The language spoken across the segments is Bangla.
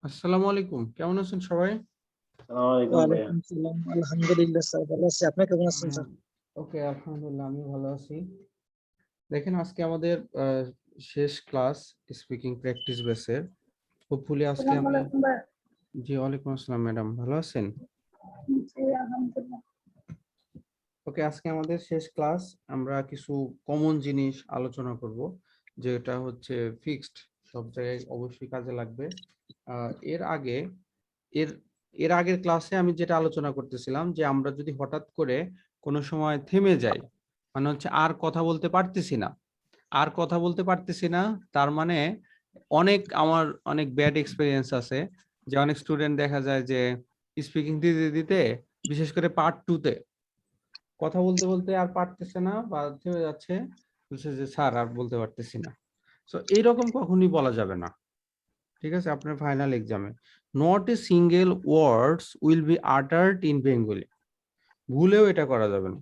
আসসালামু আলাইকুম, কেমন আছেন সবাই? আসসালামু আলাইকুম ভাইয়া। ওয়ালাইকুম সালাম। আলহামদুলিল্লাহ স্যার, ভালো আছি। আপনি কেমন আছেন স্যার? ওকে, আলহামদুলিল্লাহ আমি ভালো আছি। দেখেন আজকে আমাদের শেষ ক্লাস স্পিকিং প্র্যাকটিস বেসের। হোপফুলি আজকে আসসালামু আমি আলাইকুম ভাই। জি ওয়ালাইকুম আসসালাম ম্যাডাম, ভালো আছেন? জি, আলহামদুলিল্লাহ। ওকে, আজকে আমাদের শেষ ক্লাস। আমরা কিছু কমন জিনিস আলোচনা করব, যেটা হচ্ছে ফিক্সড, সব জায়গায় অবশ্যই কাজে লাগবে। এর আগে এর এর আগের ক্লাসে আমি যেটা আলোচনা করতেছিলাম যে আমরা যদি হঠাৎ করে কোনো সময় থেমে যাই, মানে হচ্ছে আর কথা বলতে পারতেছি না, আর কথা বলতে পারতেছি না, তার মানে আমার অনেক ব্যাড এক্সপিরিয়েন্স আছে, যে অনেক স্টুডেন্ট দেখা যায় যে স্পিকিং দিতে দিতে, বিশেষ করে পার্ট টু তে কথা বলতে বলতে আর পারতেছে না বা থেমে যাচ্ছে, বলছে যে স্যার আর বলতে পারতেছি না। সো এইরকম কখনই বলা যাবে না, ঠিক আছে? আপনার ফাইনাল এক্সামে not a single words will be uttered in Bengali, ভুলেও এটা করা যাবে না।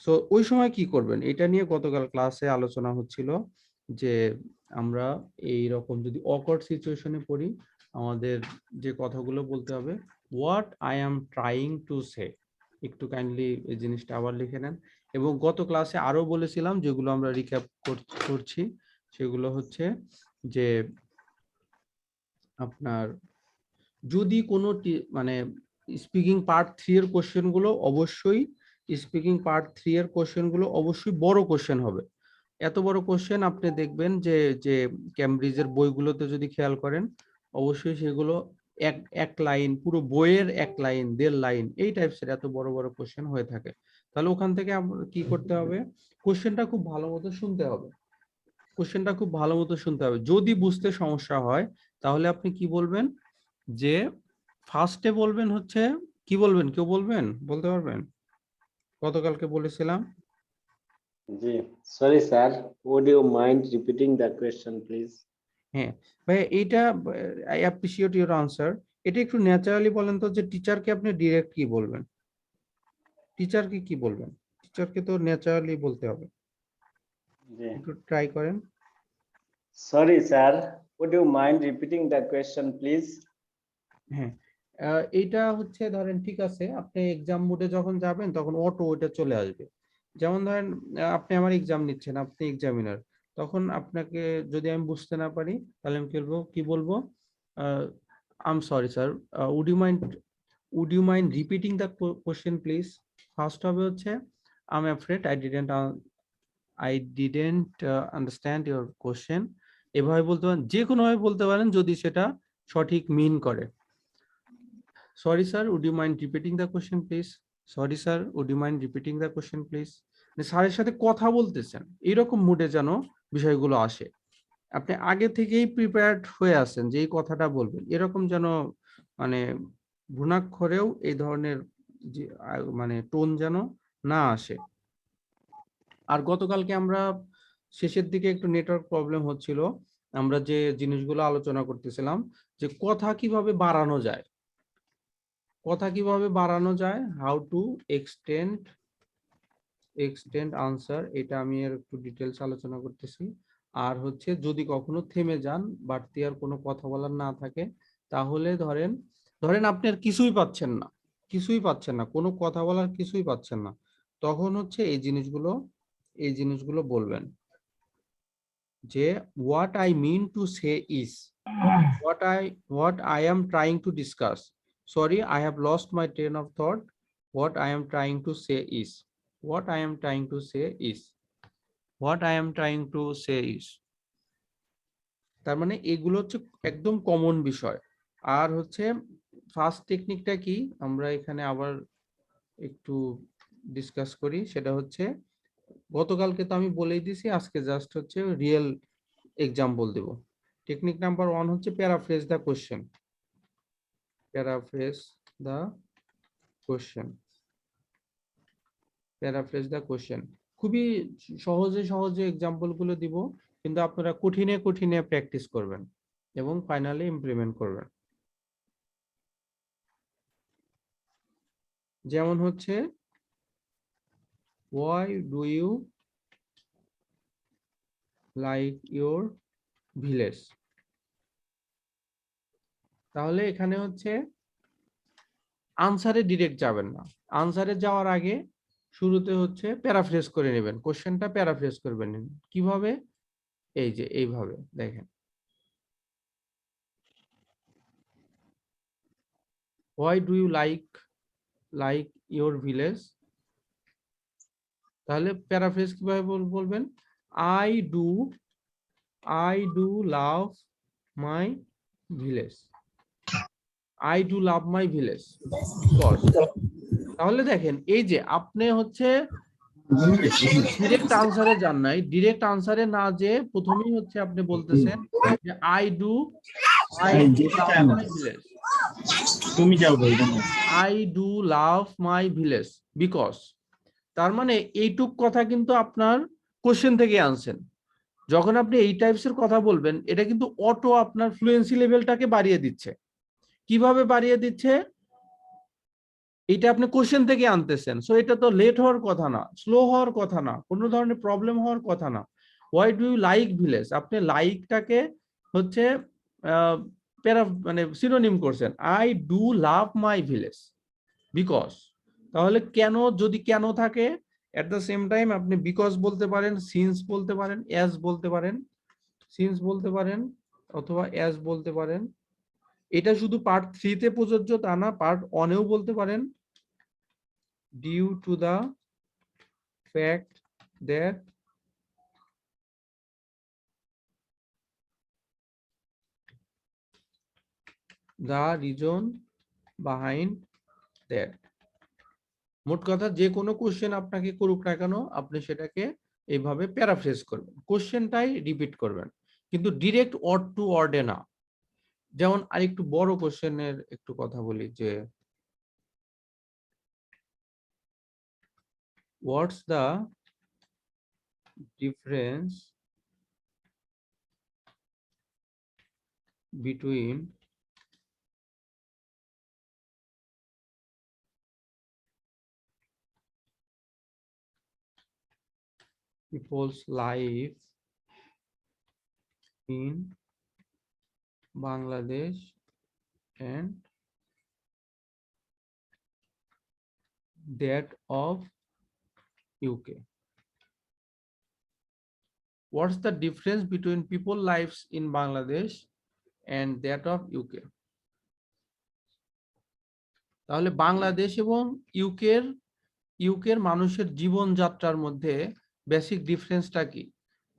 সো ওই সময় কি করবেন, এটা নিয়ে গতকাল ক্লাসে আলোচনা হচ্ছিল যে আমরা এই রকম যদি অকওয়ার্ড সিচুয়েশনে পড়ি, আমাদের যে কথাগুলো বলতে হবে, what I am trying to say. একটু কাইন্ডলি এই জিনিসটা আবার লিখে নেন। এবং গত ক্লাসে আরো বলেছিলাম, যেগুলো আমরা রিক্যাপ করছি, সেগুলো হচ্ছে যে আপনার যদি কোনো মানে স্পিকিং পার্ট থ্রি এর কোশ্চেন গুলো অবশ্যই বড় কোশ্চেন হবে। এত বড় কোশ্চেন আপনি দেখবেন যে যে ক্যামব্রিজের বইগুলোতে যদি খেয়াল করেন, অবশ্যই সেগুলো এক এক লাইন, পুরো বইয়ের এক লাইন, দেড় লাইন, এই টাইপসের এত বড় বড় কোশ্চেন হয়ে থাকে। তাহলে ওখান থেকে আমরা কি করতে হবে, কোশ্চেনটা খুব ভালো মতো শুনতে হবে। যদি বুঝতে সমস্যা হয়, তাহলে আপনি কি বলবেন, যে ফার্স্টে বলবেন হচ্ছে, কি বলবেন, কেউ বলবেন, বলতে পারবেন? গতকালকে বলেছিলাম। জি, sorry sir, would you mind repeating the question please? হ্যাঁ ভাই, এইটা আই অ্যাপ্রিসিয়েট ইউর আনসার। এটা একটু ন্যাচারালি বলেন তো, যে টিচারকে আপনি ডিরেক্ট কি বলবেন, টিচারকে কি বলবেন? টিচারকে তো ন্যাচারালি বলতে হবে, জি, একটু ট্রাই করেন। Sorry sir, would you mind repeating the question please? হ্যাঁ, এইটা হচ্ছে ধরেন, ঠিক আছে, আপনি এক্সাম মোডে যখন যাবেন তখন অটো ওটা চলে আসবে। যেমন ধরেন আপনি আমার এক্সাম নিচ্ছেন, আপনি এক্সামিনার, তখন আপনাকে যদি আমি বুঝতে না পারি, তাহলে আমি কি বলবো, I am sorry sir, would you mind repeating the question please. First হবে হচ্ছে, I am afraid I didn't understand your question. এভাবে বলতে পারেন, যে কোনো ভাবে বলতে পারেন, যদি সেটা সঠিক মিন করে। Sorry sir, would you mind repeating the question please. Sorry sir, would you mind repeating the question please. স্যারের সাথে কথা বলতেছেন, এইরকম মুডে যেন বিষয়গুলো আসে। আপনি আগে থেকেই প্রিপেয়ার্ড হয়ে আছেন যে এই কথাটা বলবেন, এরকম যেন মানে ভুনাক্ষরেও এই ধরনের যে মানে টোন যেন না আসে। আর গতকালকে আমরা শেষের দিকে একটু নেটওয়ার্ক প্রবলেম হচ্ছিল, আমরা যে জিনিসগুলো আলোচনা করতেছিলাম, যে কথা কিভাবে বাড়ানো যায়, হাউ টু এক্সটেন্ড আনসার, এটা আমি এর একটু ডিটেলস আলোচনা করতেছি। আর হচ্ছে, যদি কখনো থেমে যান, বাড়তি আর কোনো কথা বলার না থাকে, তাহলে ধরেন ধরেন আপনি আর কিছুই পাচ্ছেন না, কোনো কথা বলার কিছুই পাচ্ছেন না, তখন হচ্ছে এই জিনিসগুলো বলবেন, যে what I mean to say is, what I am trying to discuss. Sorry, I have lost my train of thought. What I am trying to say is. What I am trying to say is. What I am trying to say is. তার মানে এগুলো হচ্ছে একদম কমন বিষয়। আর হচ্ছে ফার্স্ট টেকনিকটা কি, আমরা এখানে আবার একটু ডিসকাস করি, সেটা হচ্ছে, গতকালকে তো আমি বলেই দিছি, আজকে জাস্ট হচ্ছে রিয়েল এক্সাম্পল দেব। টেকনিক নাম্বার 1 হচ্ছে paraphrase the question. Paraphrase the question. Paraphrase the question, খুবই সহজে সহজে এক্সাম্পল গুলো দিব, কিন্তু আপনারা কঠিনে কঠিনে প্র্যাকটিস করবেন এবং ফাইনালি ইমপ্লিমেন্ট করবেন। যেমন হচ্ছে, why do you like your village? তাহলে এখানে হচ্ছে আনসারে ডিরেক্ট যাবেন না, আনসারে যাওয়ার আগে শুরুতে হচ্ছে প্যারাফ্রেজ করে নেবেন, কোশ্চেনটা প্যারাফ্রেজ করবেন। কিভাবে? এই যে এইভাবে দেখেন, why do you like your village. তাহলে প্যারাফ্রেজ কিভাবে বলবেন? I do love my village, I do love my village because. তাহলে দেখেন এই যে আপনি হচ্ছে ডিরেক্ট আনসারে যান নাই, ডিরেক্ট আনসারে না যে প্রথমেই হচ্ছে আপনি বলতেছেন যে I do love my village, তুমি যাও বলবো না। I do love my village because. তার মানে এইটুক কথা কিন্তু আপনার কোশ্চেন থেকে আনছেন। যখন আপনি এই টাইপসের কথা বলবেন, এটা কিন্তু অটো আপনার ফ্লুয়েন্সি লেভেলটাকে বাড়িয়ে দিচ্ছে। কিভাবে বাড়িয়ে দিচ্ছে? এটা আপনি কোশ্চেন থেকে আনতেছেন, সো এটা তো লেট হওয়ার কথা না, স্লো হওয়ার কথা না, কোনো ধরনের প্রবলেম হওয়ার কথা না। Why do you like village, আপনি লাইকটাকে হচ্ছে মানে সিনোনিম করছেন, I do love my village because. তাহলে কেন, যদি কেন থাকে, এট দ্য সেম টাইম আপনি বিকজ বলতে পারেন, সিন্স বলতে পারেন, অ্যাজ বলতে পারেন, সিন্স বলতে পারেন অথবা অ্যাজ বলতে পারেন। এটা শুধু পার্ট 3 তে প্রযোজ্য তা না, পার্ট 1 এও বলতে পারেন। Due to the fact that the reason behind that, মোট কথা যে কোনো কোশ্চেন আপনাকে করুক না কেন, আপনি সেটাকে এইভাবে প্যারাফ্রেজ করবেন, কোশ্চেনটাই রিপিট করবেন, কিন্তু ডিরেক্ট ওয়ার্ড টু ওয়ার্ডে না। যেমন আরেকটু বড় কোশ্চেনের একটু কথা বলি যে what's the difference between people's life in Bangladesh and that of UK? What's the difference between people lives in Bangladesh and that of UK? তাহলে বাংলাদেশ এবং ইউকের মানুষের জীবনযাত্রার মধ্যে বেসিক ডিফারেন্সটা কি?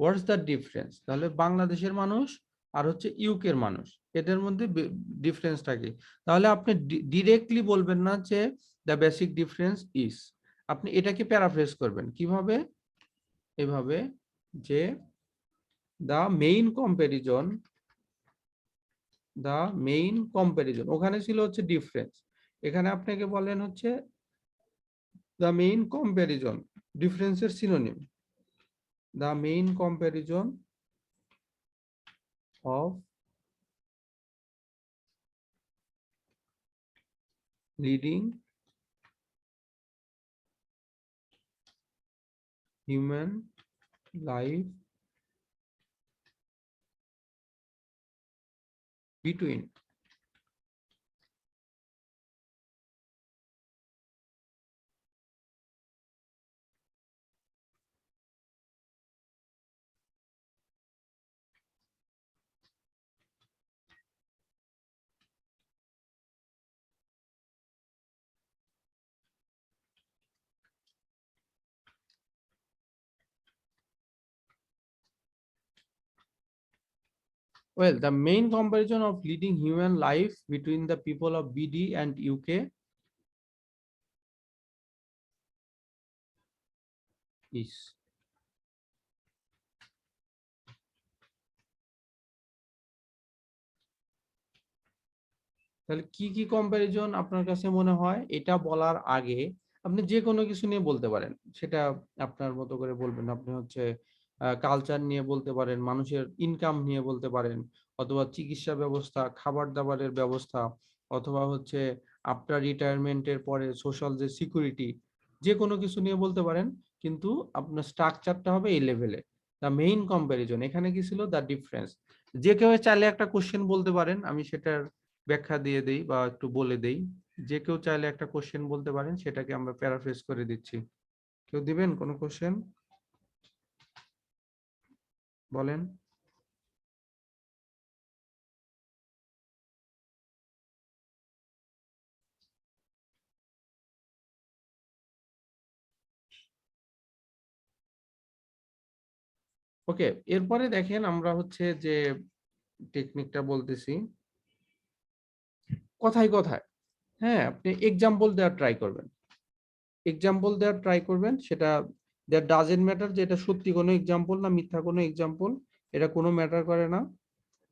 What's the difference? তাহলে বাংলাদেশের মানুষ আর হচ্ছে ইউকের মানুষ, এদের মধ্যে ডিফারেন্সটা কি? তাহলে আপনি ডিরেক্টলি বলবেন না যে দ্য বেসিক ডিফারেন্স ইজ, আপনি এটাকে প্যারাফ্রেজ করবেন কিভাবে? এভাবে যে দ্য মেইন কম্পারিজন, ওখানে ছিল হচ্ছে ডিফারেন্স, এখানে আপনাকে বলেন হচ্ছে দ্য মেইন কম্পারিজন, ডিফারেন্সের synonym, the main comparison of leading human life between well, the main comparison of leading human life between the people of BD and UK is তাহলে কি কি কম্পারিজন আপনার কাছে মনে হয়? এটা বলার আগে আপনি যে কোনো কিছু নিয়ে বলতে পারেন, সেটা আপনার মতো করে বলবেন। আপনি হচ্ছে কালচার নিয়ে বলতে পারেন, মানুষের ইনকাম নিয়ে বলতে পারেন, অথবা চিকিৎসা ব্যবস্থা, খাবার দাবারের ব্যবস্থা, অথবা হচ্ছে আপনার রিটায়ারমেন্টের পরে সোশ্যাল যে সিকিউরিটি, যে কোনো কিছু নিয়ে বলতে পারেন, কিন্তু আপনার স্ট্রাকচারটা হবে এই লেভেলে। দ্য মেইন কম্পারিজন, এখানে কি ছিল? The difference. যে কেউ চাইলে একটা কোশ্চেন বলতে পারেন, আমি সেটার ব্যাখ্যা দিয়ে দেই বা একটু বলে দেই। যে কেউ চাইলে একটা কোশ্চেন বলতে পারেন, সেটাকে আমরা প্যারাফ্রেজ করে দিচ্ছি। কেউ দিবেন কোনো কোশ্চেন? বলেন। ওকে, এরপরে দেখেন আমরা হচ্ছে যে টেকনিকটা বলতেছি কথায় কথায়। হ্যাঁ, আপনি এক্সাম্পল দেওয়ার ট্রাই করবেন। এক্সাম্পল দেওয়ার ট্রাই করবেন, সেটা দ্যাট ডাজেন্ট ম্যাটার যে এটা সত্যি কোনো এক্সাম্পল না মিথ্যা কোনো এক্সাম্পল, এটা কোনো ম্যাটার করে না।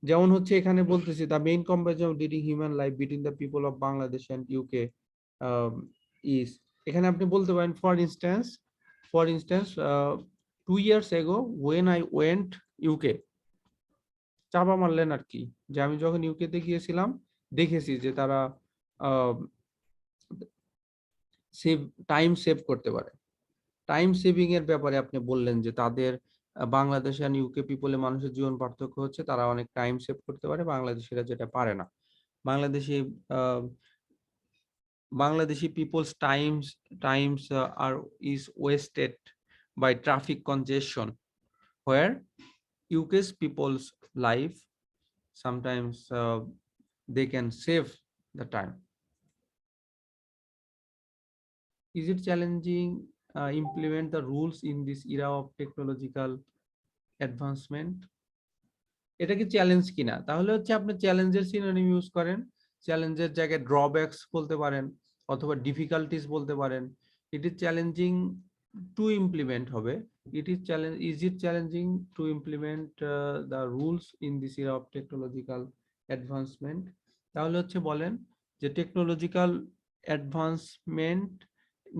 যেমন হচ্ছে এখানে বলতেছি the main comparison of leading human life between the people of Bangladesh and UK is, এখানে আপনি বলতে পারেন for instance 2 years ago when I went UK, চাপা মারলেন আর কি, যে আমি যখন ইউকেতে গিয়েছিলাম দেখেছি যে তারা সেভ টাইম সেভ করতে পারে। টাইম সেভিং এর ব্যাপারে আপনি বললেন যে তাদের বাংলাদেশ আর ইউকে পিপলের মানুষের জীবন পার্থক্য হচ্ছে তারা অনেক টাইম সেভ করতে পারে, বাংলাদেশিরা যেটা পারে না। Bangladeshi ah, Bangladeshi peoples times are is wasted by traffic congestion, where UK's people's life sometimes they can save the time. Is it challenging implement the rules in this era of technological advancement? এটা কি চ্যালেঞ্জ কিনা? তাহলে হচ্ছে আপনি চ্যালেঞ্জের সিনোনিম ইউজ করেন, চ্যালেঞ্জের জায়গায় ড্রব্যাকস বলতে পারেন অথবা ডিফিকাল্টিস বলতে পারেন। It is challenging to implement হবে, is it challenging to implement the rules in this era of technological advancement. তাহলে হচ্ছে বলেন যে টেকনোলজিক্যাল অ্যাডভান্সমেন্ট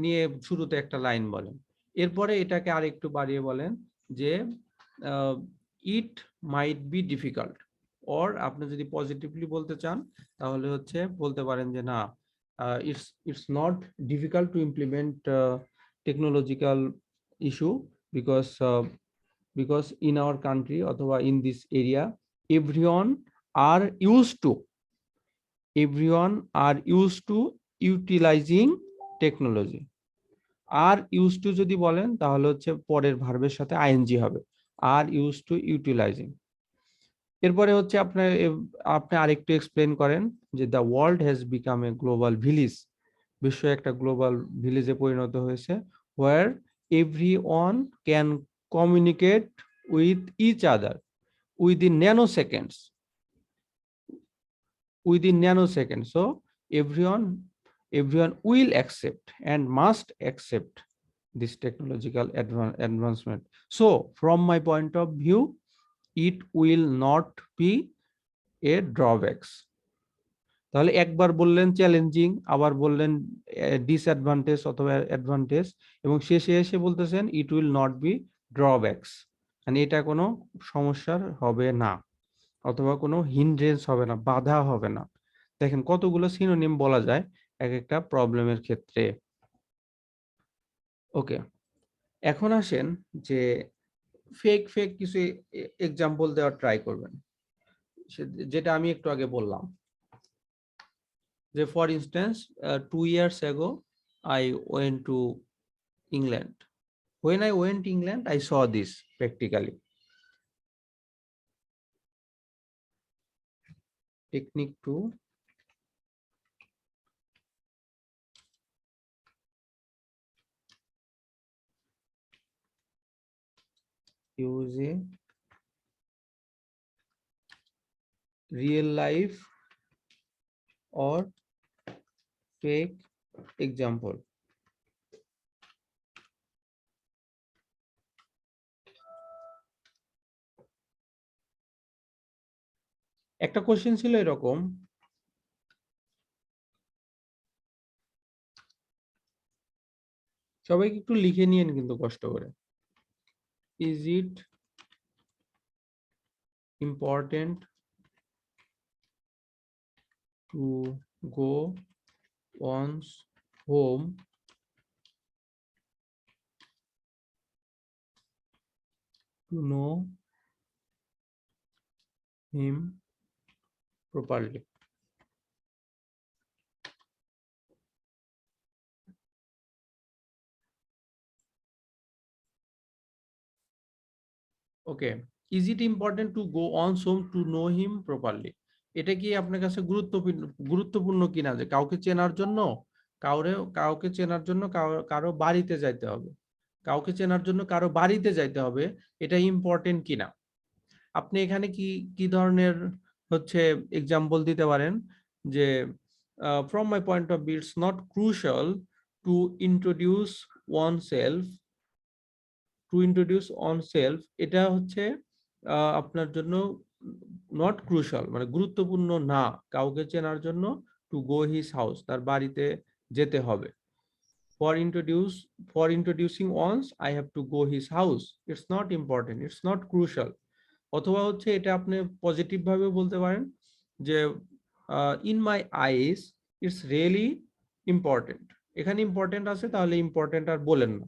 নিয়ে শুরুতে একটা লাইন বলেন, এরপরে এটাকে আর একটু বাড়িয়ে বলেন যে ইট মাইট বি ডিফিকাল্ট। অর আপনি যদি পজিটিভলি বলতে চান তাহলে হচ্ছে বলতে পারেন যে না, it's not difficult to implement technological issue because in our country অথবা in this area everyone are used to utilizing technology। আর ইউজ টু যদি বলেন তাহলে হচ্ছে পরের ভার্বের সাথে আইএনজি হবে, আর ইউজ টু ইউটিলাইজিং। এরপরে হচ্ছে আপনি আরেকটু এক্সপ্লেন করেন যে the world has become a global village, বিশ্ব একটা গ্লোবাল ভিলেজে পরিণত হয়েছে, where everyone can communicate with each other within nanosecond. So everyone will accept and must accept this technological advancement. So from my point of view, it will not be a drawbacks. তাহলে একবার বললেন চ্যালেঞ্জিং, আবার বললেন ডিসঅ্যাডভান্টেজ অথবা অ্যাডভান্টেজ, এবং শেষে এসে বলতেছেন it will not be drawbacks, মানে এটা কোনো সমস্যার হবে না অথবা কোনো হিন্ড্রেন্স হবে না, বাধা হবে না। দেখেন কতগুলো সিনোনিম বলা যায় এক একটা প্রবলেমের ক্ষেত্রে। ওকে, এখন আসেন যে ফেক কিছু এক্সাম্পল দেওয়ার ট্রাই করবেন, যেটা আমি একটু আগে বললাম যে for instance 2 years ago I went to England. When I went to England I saw this practically. Technique 2, use a real life or fake example. একটা কোশ্চেন ছিল এরকম, সবাই একটু লিখে নিয়েন কিন্তু কষ্ট করে। Is it important to go one's home to know him properly? Okay, is it important to go on some to know him properly? এটা কি আপনার কাছে গুরুত্বপূর্ণ কিনা যে কাউকে চেনার জন্য কাউকে চেনার জন্য কারো বাড়িতে যাইতে হবে, কাউকে চেনার জন্য কারো বাড়িতে যাইতে হবে, এটা ইম্পর্টেন্ট কিনা? আপনি এখানে কি কি ধরনের হচ্ছে এক্সাম্পল দিতে পারেন যে from my point of view it's not crucial to introduce oneself, এটা হচ্ছে আপনার জন্য নট ক্রুশাল মানে গুরুত্বপূর্ণ না কাউকে চেনার জন্য টু গো হিজ হাউস, তার বাড়িতে যেতে হবে। For introducing once I have to go his house, it's not important, it's not crucial. অথবা হচ্ছে এটা আপনি পজিটিভ ভাবে বলতে পারেন যে in my eyes it's really important. এখানে ইম্পর্টেন্ট আছে তাহলে ইম্পর্টেন্ট আর বলেন না।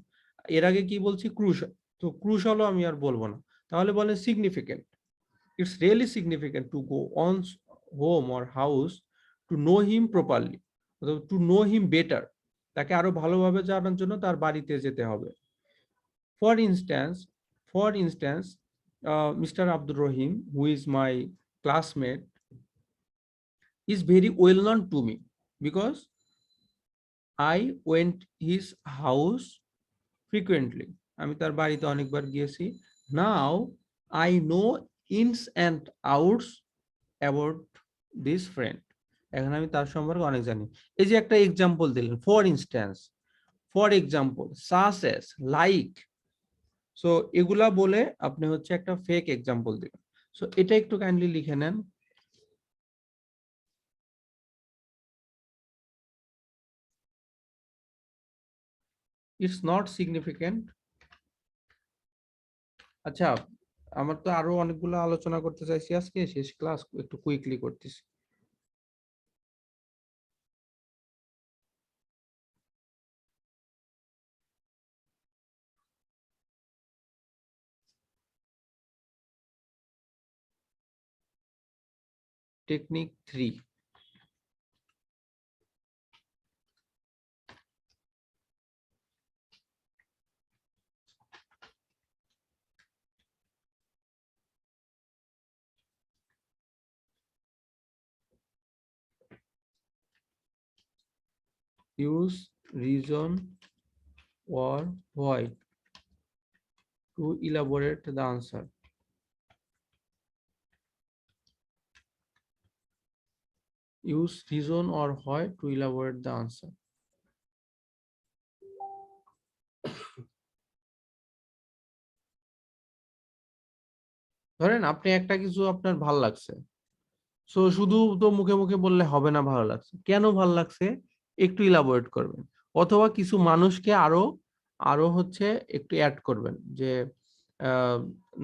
এর আগে কি বলছি? ক্রুশাল, তো ক্রুশালও আমি আর বলবো না, তাহলে বলেন significant. It's really significant two go on home or house to know him properly, two know him better, তাকে আরো ভালোভাবে জানার জন্য তার বাড়িতে যেতে হবে। For instance Mr. Abdul Rahim, who is my classmate, is very well known to me because I went his house frequently. আমি তার বাড়িতে অনেকবার গিয়েছি। Now I know ins and outs about this friend. এখন আমি তার সম্পর্কে অনেক জানি। এই যে একটা এক্সাম্পল দিলেন, for example, such as, like, so এগুলা বলে আপনি হচ্ছে একটা ফেক এক্সাম্পল দিবেন। সো এটা একটু কাইন্ডলি লিখে নেন। It's not significant. আচ্ছা, আমার তো আরো অনেকগুলো আলোচনা করতে চাইছি আজকে, শেষ ক্লাস, একটু কুইকলি করতেছি। Technique 3, use reason or why to elaborate the answer. Use reason or why to elaborate the answer. ধরেন আপনি একটা কিছু আপনার ভাল লাগছে, সো শুধু তো মুখে মুখে বললে হবে না ভালো লাগছে, কেন ভালো লাগছে একটু ইলাবোরেট করবেন। অথবা কিছু মানুষকে আরো আরো হচ্ছে একটু অ্যাড করবেন যে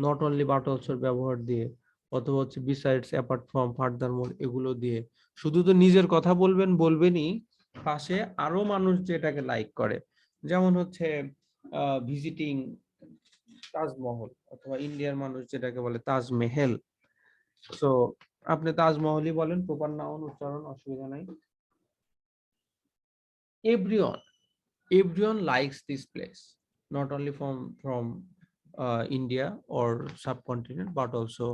নট অনলি বাট অলসোর ব্যবহার দিয়ে, অথবা হচ্ছে বিসাইডস, অ্যাপার্ট ফ্রম, ফার্দারমোর, এগুলো দিয়ে। শুধু তো নিজের কথা বলবেনই, পাশে আরো মানুষ যেটাকে লাইক করে, যেমন হচ্ছে ভিজিটিং তাজমহল, অথবা ইন্ডিয়ার মানুষ যেটাকে বলে তাজমেহেল। সো আপনি তাজমহলই বলেন, প্রপার নাউন উচ্চারণ, অসুবিধা নাই। everyone likes this place, not only from India or subcontinent but also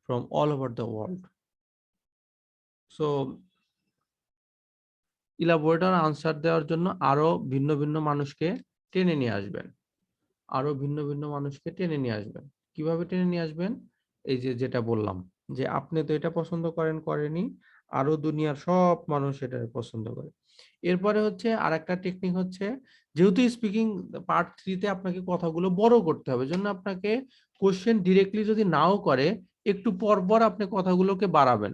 from all over the world. So elaborate answer দেওয়ার জন্য আরো ভিন্ন ভিন্ন মানুষকে টেনে নিয়ে আসবেন, কিভাবে টেনে নিয়ে আসবেন? এই যে যেটা বললাম যে আপনি তো এটা পছন্দ করেনি, আরো দুনিয়ার সব মানুষ এটা পছন্দ করে। এরপরে হচ্ছে আরেকটা টেকনিক হচ্ছে, যেহেতু স্পিকিং পার্ট 3 তে আপনাকে কথাগুলো বড় করতে হবে, জন্য আপনাকে কোশ্চেন ডিরেক্টলি যদি নাও করে, একটু পরপর আপনি কথাগুলোকে বাড়াবেন।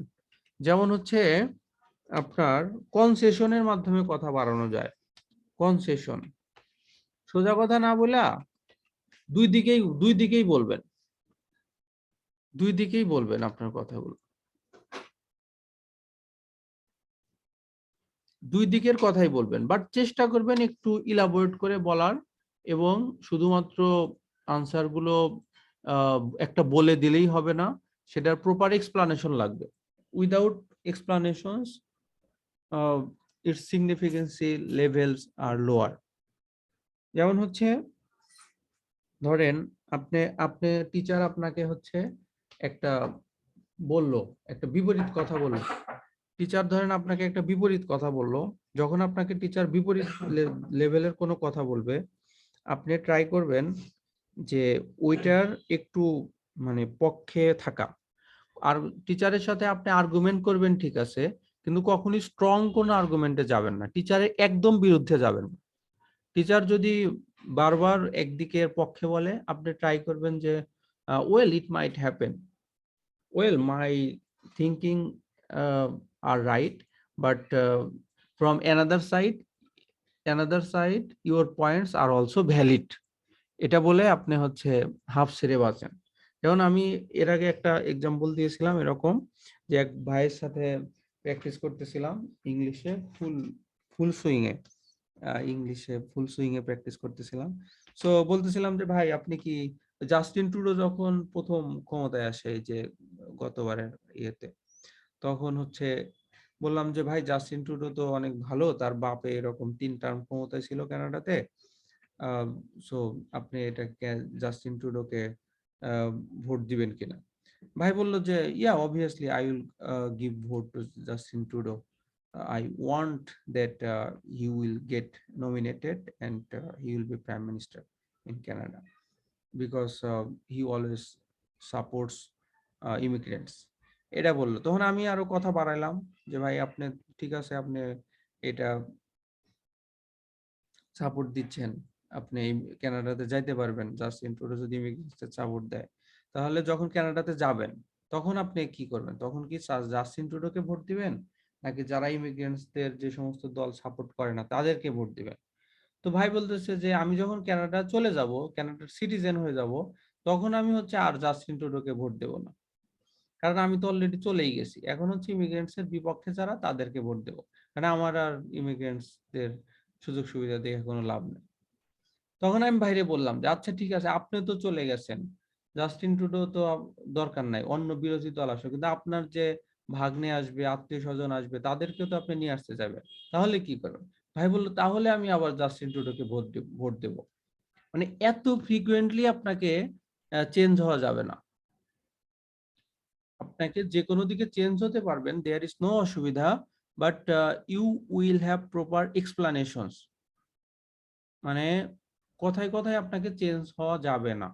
যেমন হচ্ছে আপনার কনসেশনের মাধ্যমে কথা বাড়ানো যায়। কনসেশন, সোজা কথা না বলা, দুই দিকেই বলবেন আপনার কথাগুলো, দুই দিকের কথাই বলবেন, বাট চেষ্টা করবেন একটু ইলাবোরেট করে বলার, এবং শুধুমাত্র আনসার গুলো একটা বলে দিলেই হবে না, সেটার প্রপার এক্সপ্লানেশন লাগবে। Without explanations its significancy levels are lower. যেমন হচ্ছে ধরেন আপনি আপনি টিচার আপনাকে হচ্ছে একটা বললো, একটা বিপরীত কথা বললো। টিচার ধরেন আপনাকে একটা বিপরীত কথা বললো, যখন আপনাকে টিচার বিপরীত লেভেলের কোনো কথা বলবে, আপনি ট্রাই করবেন যে ওইটার একটু মানে পক্ষে থাকা। আর টিচারের সাথে আপনি আর্গুমেন্ট করবেন ঠিক আছে, কিন্তু কখনোই স্ট্রং কোনো আর্গুমেন্টে যাবেন না, টিচারের একদম বিরুদ্ধে যাবেন না। টিচার যদি বারবার একদিকের পক্ষে বলে, আপনি ট্রাই করবেন যে well it might happen, well my thinking are right, but from another side your points are also valid, এটা বলে আপনি হচ্ছে হাফ ছেড়ে বাঁচেন। যেমন আমি এর আগে একটা এক্সাম্পল দিয়েছিলাম এরকম, যে এক ভাইয়ের সাথে প্র্যাকটিস করতেছিলাম ইংলিশে ফুল সুইং এ প্র্যাকটিস করতেছিলাম। সো বলতেছিলাম যে ভাই আপনি কি জাস্টিন ট্রুডো যখন প্রথম ক্ষমতায় আসে এই যে গতবারের ইয়েতে, তখন হচ্ছে বললাম যে ভাই জাস্টিন ট্রুডো তো অনেক ভালো, তার বাপে এরকম 3 টার্ম ক্ষমতায় ছিল কানাডাতে, সো আপনি এটা জাস্টিন ট্রুডোকে ভোট দিবেন কিনা। ভাই বলল যে yeah obviously I will give vote two Justin Trudeau, I want that he will get nominated and he will be prime minister in Canada because he always supports immigrants, এটা বললো। তখন আমি আরো কথা বাড়াইলাম যে ভাই আপনি ঠিক আছে, আপনি এটা সাপোর্ট দিচ্ছেন, আপনি কানাডাতে যাইতে পারবেন জাস্টিন ট্রুডো যদি ইমিগ্রেন্টদের সাপোর্ট দেয়, তাহলে যখন কানাডাতে যাবেন তখন আপনি কি করবেন, তখন কি জাস্টিন ট্রুডোকে ভোট দিবেন নাকি যারা ইমিগ্রেন্টসদের যে সমস্ত দল সাপোর্ট করে না তাদেরকে ভোট দিবেন। তো ভাই বলতেছে যে আমি যখন কানাডা চলে যাব, কানাডার সিটিজেন হয়ে যাব, তখন আমি হচ্ছে আর জাস্টিন ট্রুডোকে ভোট দেব না, কারণ আমি তো অলরেডি চলেই গেছি, এখন হচ্ছে ইমিগ্রেন্টস এর বিপক্ষে যারা তাদেরকে ভোট দেবো, কারণ আমার আর ইমিগ্রেন্টসদের সুযোগ সুবিধা দেখে কোনো লাভ নেই। তখন আমি বাইরে বললাম যে আচ্ছা ঠিক আছে, আপনি তো চলে গেছেন, জাস্টিন ট্রুডো তো দরকার নাই, অন্য বিরোধী দল আসবে, কিন্তু আপনার যে ভাগ্নে আসবে, আত্মীয় স্বজন আসবে, তাদেরকেও তো আপনি নিয়ে আসতে যাবেন, তাহলে কি করবেন। ভাই বললো তাহলে আমি আবার জাস্টিন ট্রুডোকে ভোট দেব। মানে এত ফ্রিকুয়েন্টলি আপনাকে চেঞ্জ হওয়া যাবে না, আপনাকে যে কোনো দিকে চেঞ্জ হতে পারবেন, দেয়ার ইজ নো অসুবিধা, but you will have proper explanations, মানে কথায় কথায় আপনাকে চেঞ্জ হওয়া যাবে না।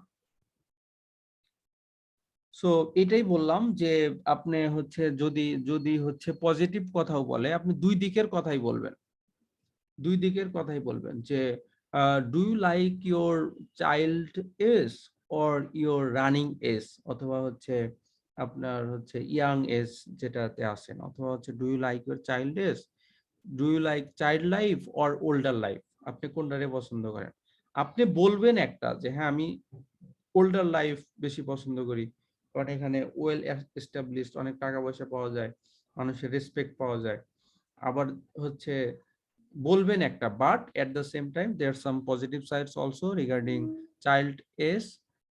সো এটাই বললাম যে আপনি হচ্ছে যদি যদি হচ্ছে পজিটিভ কথাও বলে, আপনি দুই দিকের কথাই বলবেন, দুই দিকের কথাই বলবেন যে do you like your child age or your running age, অথবা হচ্ছে আপনার হচ্ছে ইয়াং এজ যেটাতে আসেন, অথবা হচ্ছে do you like your child age, do you like child life or older life, আপনি কোনটারে পছন্দ করেন। আপনি বলবেন একটা যে হ্যাঁ আমি ওল্ডার লাইফ বেশি পছন্দ করি, কারণ এখানে ওয়েল এস্টাবলিশড, অনেক টাকা পয়সা পাওয়া যায়, মানুষের রেসপেক্ট পাওয়া যায়। আবার হচ্ছে বলবেন একটা, but at the same time there some positive sides also regarding child age,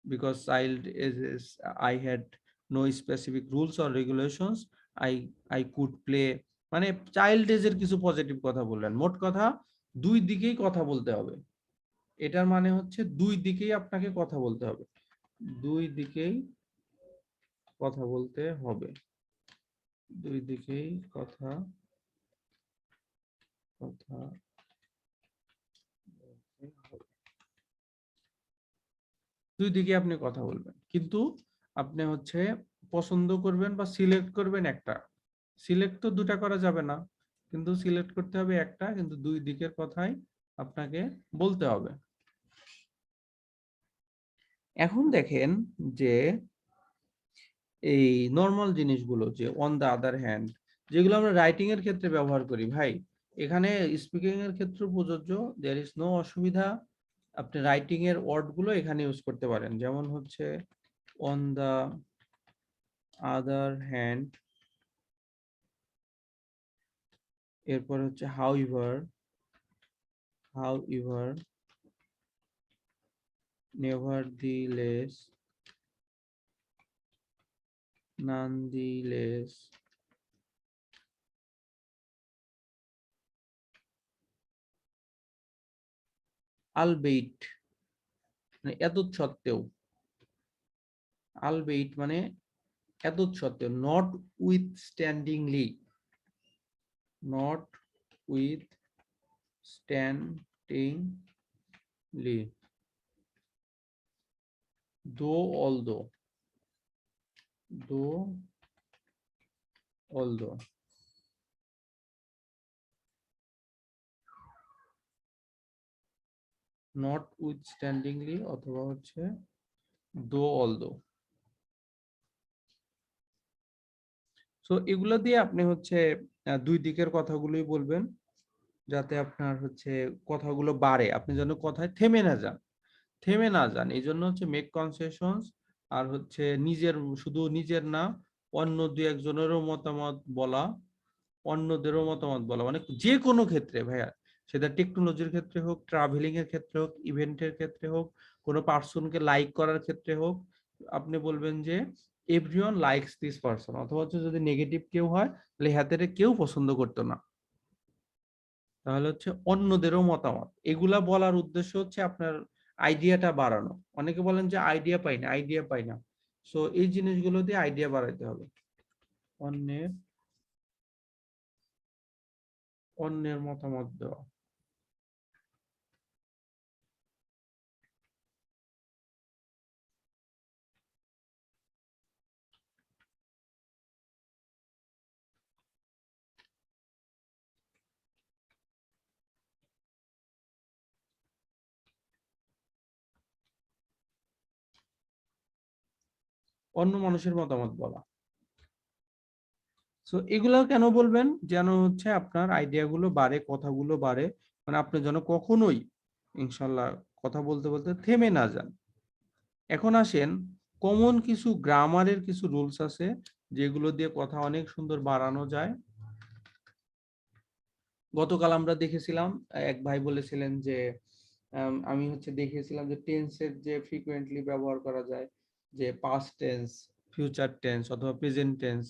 because child age is I had no specific rules or regulations, I I could play, মানে চাইল্ড এজের কিছু পজিটিভ কথা বললেন। মোট কথা দুই দিকেই কথা বলতে হবে, এটার মানে হচ্ছে দুই দিকেই আপনাকে কথা বলতে হবে, দুই দিকেই কথা বলতে হবে, দুই দিকেই কথা কথা বলতে হবে, দুই দিকে আপনি কথা বলবেন, কিন্তু আপনি হচ্ছে পছন্দ করবেন বা সিলেক্ট করবেন একটা, সিলেক্ট তো দুটা করা যাবে না, কিন্তু সিলেক্ট করতে হবে একটা, কিন্তু দুই দিকের কথাই আপনাকে বলতে হবে। এখন দেখেন যে এই নর্মাল জিনিসগুলো, যে অন দা আদার হ্যান্ড, যেগুলো আমরা রাইটিং এর ক্ষেত্রে ব্যবহার করি ভাই, এখানে স্পিকিং এর ক্ষেত্রে প্রযোজ্য, দেয়ার ইজ নো অসুবিধা, আপনি রাইটিং এর ওয়ার্ড গুলো এখানে ইউজ করতে পারেন, যেমন হচ্ছে অন দা আদার হ্যান্ড, এরপর হচ্ছে হাউএভার, নেভারদিলেস, nonetheless, albeit, মানে এত সত্ত্বেও, আলবেইট মানে এতৎসত্ত্বেও, নট উইথ স্ট্যান্ডিংলি, নট উইথ স্ট্যান্ডিংলি, দো অলদো, দো অলদো, নট উইথস্ট্যান্ডিংলি অথবা হচ্ছে দো অলদো। সো এগুলো দিয়ে আপনি হচ্ছে দুই দিকের কথাগুলোই বলবেন, যাতে আপনার হচ্ছে কথাগুলো বাড়ে, আপনি যেন কথায় থেমে না যান, থেমে না যান। এই জন্য হচ্ছে মেক কনসেশনস, আর হচ্ছে নিজের, শুধু নিজের না, অন্য দুই একজনেরও মতামত বলা, অন্যদেরও মতামত বলা, মানে যে কোনো ক্ষেত্রে ভাইয়া, সেটা টেকনোলজির ক্ষেত্রে হোক, ট্রাভেলিং এর ক্ষেত্রে হোক, ইভেন্টের ক্ষেত্রে হোক, কোনো পার্সনকে লাইক করার ক্ষেত্রে হোক, আপনি বলবেন যে এভরিওয়ান লাইকস দিস পারসন, অথবা হচ্ছে যদি নেগেটিভ কেউ হয় তাহলে হাতের কেউ পছন্দ করতো না, তাহলে হচ্ছে অন্যদেরও মতামত। এগুলা বলার উদ্দেশ্য হচ্ছে আপনার আইডিয়াটা বাড়ানো। অনেকে বলেন যে আইডিয়া পাই না, আইডিয়া পাই না। সো এই জিনিসগুলো দিয়ে আইডিয়া বাড়াইতে হবে। অন্যের অন্যের মতামত দেওয়া। অন্য মানুষের মতামত বলা। সো এগুলো কেন বলবেন? যেন হচ্ছে আপনার আইডিয়া গুলো বাড়ে, কথাগুলো বাড়ে, মানে আপনি যেন কখনোই ইনশাল্লাহ কথা বলতে বলতে থেমে না যান। এখন আসেন, কমন কিছু গ্রামারের কিছু রুলস আছে যেগুলো দিয়ে কথা অনেক সুন্দর বাড়ানো যায়। গতকাল আমরা দেখেছিলাম, এক ভাই বলেছিলেন যে আমি হচ্ছে দেখেছিলাম যে টেন্সের যে ফ্রিকোয়েন্টলি ব্যবহার করা যায়, যে পাস্ট টেন্স, ফিউচার টেন্স অথবা প্রেজেন্ট টেন্স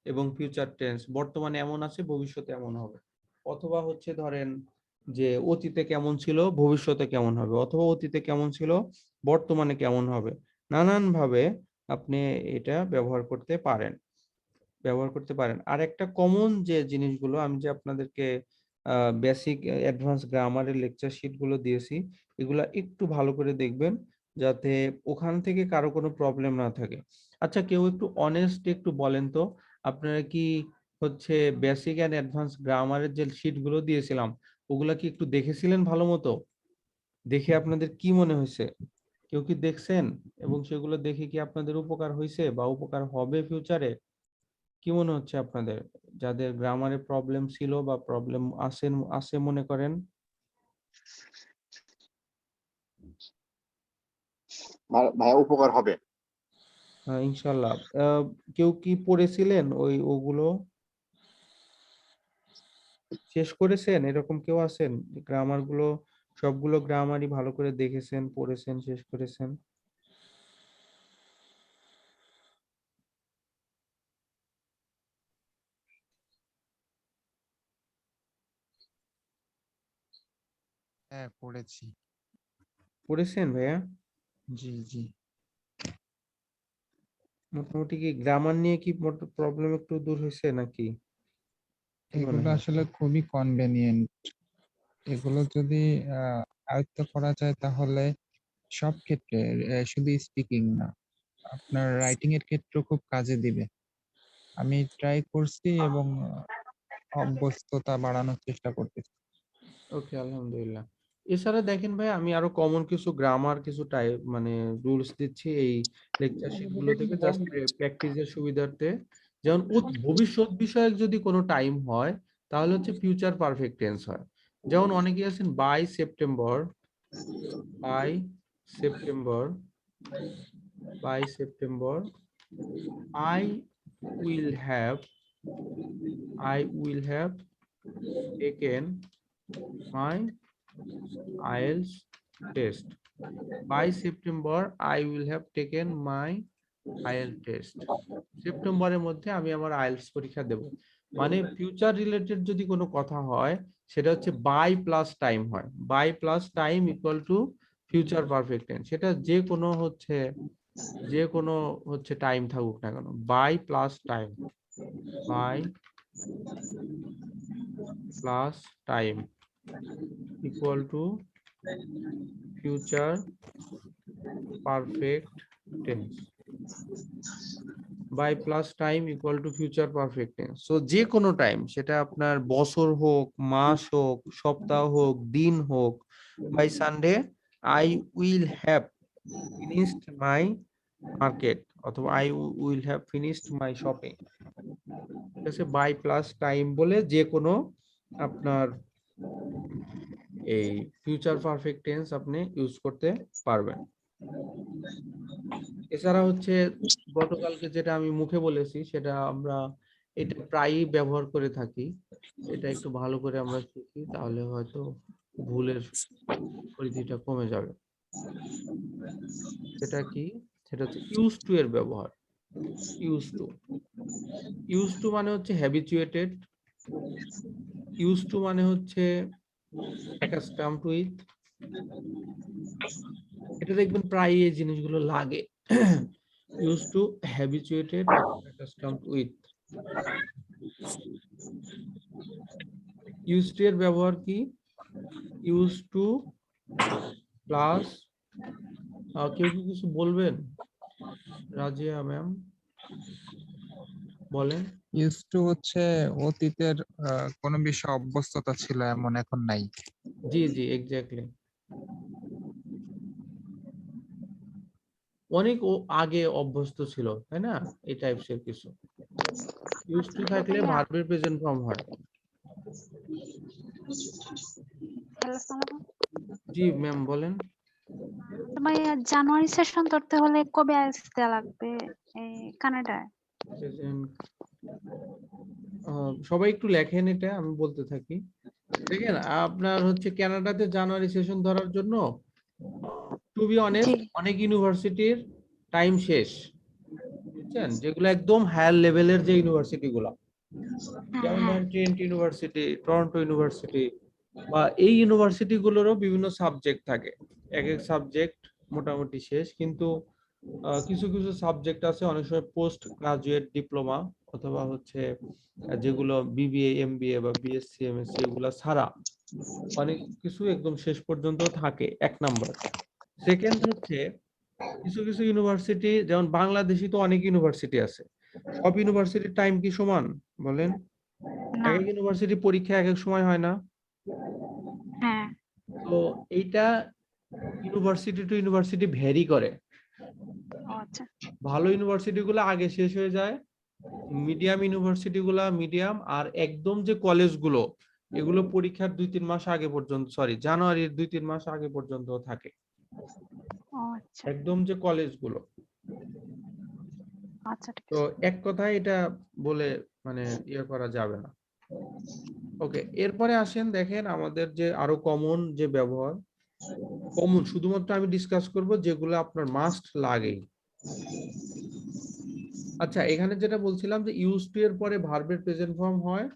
এবং ফিউচার টেন্স, বর্তমানে এমন আছে ভবিষ্যতে এমন হবে, অথবা হচ্ছে ধরেন যে অতীতে কেমন ছিল ভবিষ্যতে কেমন হবে, অথবা অতীতে কেমন ছিল বর্তমানে কেমন হবে, নানান ভাবে আপনি এটা ব্যবহার করতে পারেন। আর একটা কমন যে জিনিসগুলো আমি যে আপনাদেরকে বেসিক অ্যাডভান্স গ্রামারের লেকচার শিট গুলো দিয়েছি, এগুলা একটু ভালো করে দেখবেন, যাতে ওখান থেকে কারো কোনো প্রবলেম না থাকে। আচ্ছা, কেউ একটু অনেস্ট একটু বলেন তো, আপনারা কি হচ্ছে বেসিক এন্ড অ্যাডভান্স গ্রামারের যে শিট গুলো দিয়েছিলাম, ওগুলা কি একটু দেখেছিলেন ভালো মতো? দেখে আপনাদের কি মনে হয়েছে? কেউ কি দেখছেন এবং সেগুলো দেখে কি আপনাদের উপকার হয়েছে বা উপকার হবে ফিউচারে? কি মনে হচ্ছে আপনাদের, যাদের গ্রামারে প্রবলেম ছিল বা প্রবলেম আছে আছে মনে করেন? ভাইয়া উপকার হবে। ইনশাল্লাহ। কেউ কি পড়েছিলেন ওগুলো শেষ করেছেন, এরকম কেউ আছেন গ্রামার গুলো, সবগুলো গ্রামারই ভালো করে দেখেছেন, পড়েছেন, শেষ করেছেন? হ্যাঁ, পড়েছি। পড়েছেন ভাইয়া? জি, জি। মোটামুটি কি গ্রামার নিয়ে কি প্রবলেম একটু দূর হয়েছে নাকি? কি মনে এগুলো হয়? আসলে খুবই কনভেনিয়েন্ট। এগুলো যদি আয়ত্ত করা যায় তাহলে সব ক্ষেত্রে, শুধু স্পিকিং না, আপনার রাইটিং এর ক্ষেত্রেও খুব কাজে দিবে। আমি ট্রাই করছি এবং অভ্যস্ততা বাড়ানোর চেষ্টা করতেছি। ওকে, আলহামদুলিল্লাহ। এছাড়া দেখেন ভাই, আমি আরো কমন কিছু গ্রামার কিছু টাইপ মানে রুলস দিচ্ছি এই লেকচার শিট গুলো থেকে, জাস্ট প্র্যাকটিসের সুবিধার্থে। যেমন ভবিষ্যৎ বিষয়ক যদি কোনো টাইম হয়, তাহলে হচ্ছে ফিউচার পারফেক্ট টেন্স হয়। যেমন অনেকেই আছেন by September, by September, by September, I will have, I will have taken my IELTS test. By September, I will have taken my IELTS test. সেপ্টেম্বরের মধ্যে আমি আমার আইএলটিএস পরীক্ষা দেব। মানে ফিউচার রিলেটেড যদি কোনো কথা হয়, সেটা হচ্ছে বাই প্লাস টাইম হয়। By plus time equal to future perfect tense. সেটা যে কোনো হচ্ছে যে কোনো হচ্ছে টাইম থাকুক না কেন, by plus time, by plus time equal to future perfect tense. By plus time equal to future perfect tense. So যে কোনো টাইম, সেটা আপনার বছর হোক, মাস হোক, সপ্তাহ হোক, দিন হোক, by Sunday I will have finished my market, অথবা I will have finished my shopping. ঠিক আছে, বাই প্লাস টাইম বলে যে কোনো আপনার এই ফিউচার পারফেক্ট টেন্স আপনি ইউজ করতে পারবেন। এছাড়া হচ্ছে গতকালকে যেটা আমি মুখে বলেছি, সেটা আমরা এটা প্রায়ই ব্যবহার করে থাকি। এটা একটু ভালো করে আমরা শিখি, তাহলে হয়তো ভুলের পরিধিটা কমে যাবে। সেটা কি? সেটা হচ্ছে ইউজ টু এর ব্যবহার। ইউজ টু, ইউজ টু মানে হচ্ছে হ্যাবিচুয়েটেড, ইউজ টু মানে হচ্ছে অ্যাকাস্টামড উইথ। এটা দেখবেন প্রায় এই জিনিসগুলো লাগে, use to, habituated, accustomed with. Use to এর ব্যবহার কি? ইউজ টু প্লাস, কেউ কি কিছু বলবেন? রাজিয়া ম্যাম বলেন। ইউজ টু হচ্ছে অতীতের কোনো বিষয়ে অভ্যস্ততা ছিল এমন এখন নাই। জি জি, এক্স্যাক্টলি। অনেক আগে অভ্যস্ত ছিল, তাই না? এই টাইপসের কিছু। ইউজ টু থাকলে ভাইয়া, ভার্বের প্রেজেন্ট ফর্ম হয়। হ্যালো সালাম। জি ম্যাম বলেন। তো ভাইয়া, জানুয়ারি সেশন ধরতে হলে কবে আসতে লাগবে এই কানাডায়? প্রেজেন্ট, সবাই একটু লেখেন, এটা আমি বলতে থাকি। দেখেন, আপনার হচ্ছে কানাডাতে জানুয়ারি সেশন ধরার জন্য টু বি অনেস্ট জি। অনেক ইউনিভার্সিটির টাইম শেষ, বুঝছেন? যেগুলো একদম হায়ার লেভেলের যে ইউনিভার্সিটি গুলা, হ্যাঁ যেমন হ্যাঁ। ধরেন ট্রেন্ট ইউনিভার্সিটি, টরন্টো ইউনিভার্সিটি, বা এই ইউনিভার্সিটি গুলোরও বিভিন্ন সাবজেক্ট থাকে। এক এক সাবজেক্ট মোটামুটি শেষ, কিন্তু কিছু কিছু সাবজেক্ট আছে অনেক সময় পোস্ট গ্রাজুয়েট ডিপ্লোমা, অথবা হচ্ছে যেগুলো বিবিএ, এমবিএ বা বিএসসি, এমএসসি এগুলা ছাড়া অনেক কিছু একদম শেষ পর্যন্ত থাকে, এক নাম্বার। সেকেন্ড হচ্ছে কিছু কিছু ইউনিভার্সিটি, যেমন বাংলাদেশি তো অনেক ইউনিভার্সিটি আছে, সব ইউনিভার্সিটির টাইম কি সমান বলেন? না। এক এক ইউনিভার্সিটি পরীক্ষা এক এক সময় হয় না। হ্যাঁ। তো এইটা ইউনিভার্সিটি টু ইউনিভার্সিটি ভ্যারি করে। ও আচ্ছা। ভালো ইউনিভার্সিটি গুলো আগে শেষ হয়ে যায়, মিডিয়াম ইউনিভার্সিটি গুলা মিডিয়াম, আর একদম যে কলেজ গুলো, এগুলো পরীক্ষার 2-3 মাস আগে পর্যন্ত, সরি জানুয়ারির 2-3 মাস আগে পর্যন্ত থাকে, ও আচ্ছা। একদম যে কলেজ গুলো। আচ্ছা ঠিক তো আছে। এক কথায় এটা বলে মানে ইয়ে করা যাবে না। ওকে, এরপরে আসেন, দেখেন আমাদের যে আরো কমন যে ব্যবহার, কমন শুধুমাত্র আমি ডিসকাস করব যেগুলো আপনার মাস্ট লাগেই। আচ্ছা, এখানে যেটা বলছিলাম যে ইউজ টু এর পরে ভার্বের প্রেজেন্ট ফর্ম হয়,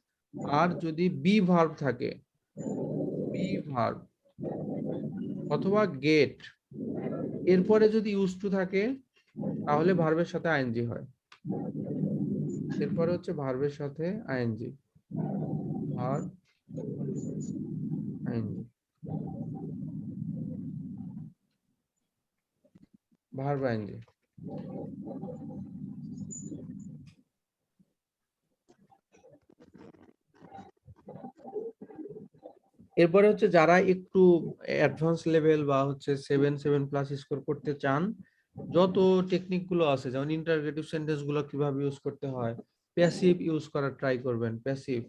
আর যদি বি ভার্ব থাকে, বি ভার্ব অথবা গেট, এরপরে যদি ইউজ টু থাকে তাহলে ভার্বের সাথে আইএনজি হয়। এরপরে হচ্ছে ভার্বের সাথে ING, verb ING, verb ING. এরপরে হচ্ছে যারা একটু অ্যাডভান্স লেভেল বা হচ্ছে 7+ স্কোর করতে চান, যত টেকনিক গুলো আছে, যেমন ইন্টারগেটিভ সেন্টেন্স গুলো কিভাবে ইউজ করতে হয়, প্যাসিভ ইউজ করার ট্রাই করবেন। প্যাসিভ,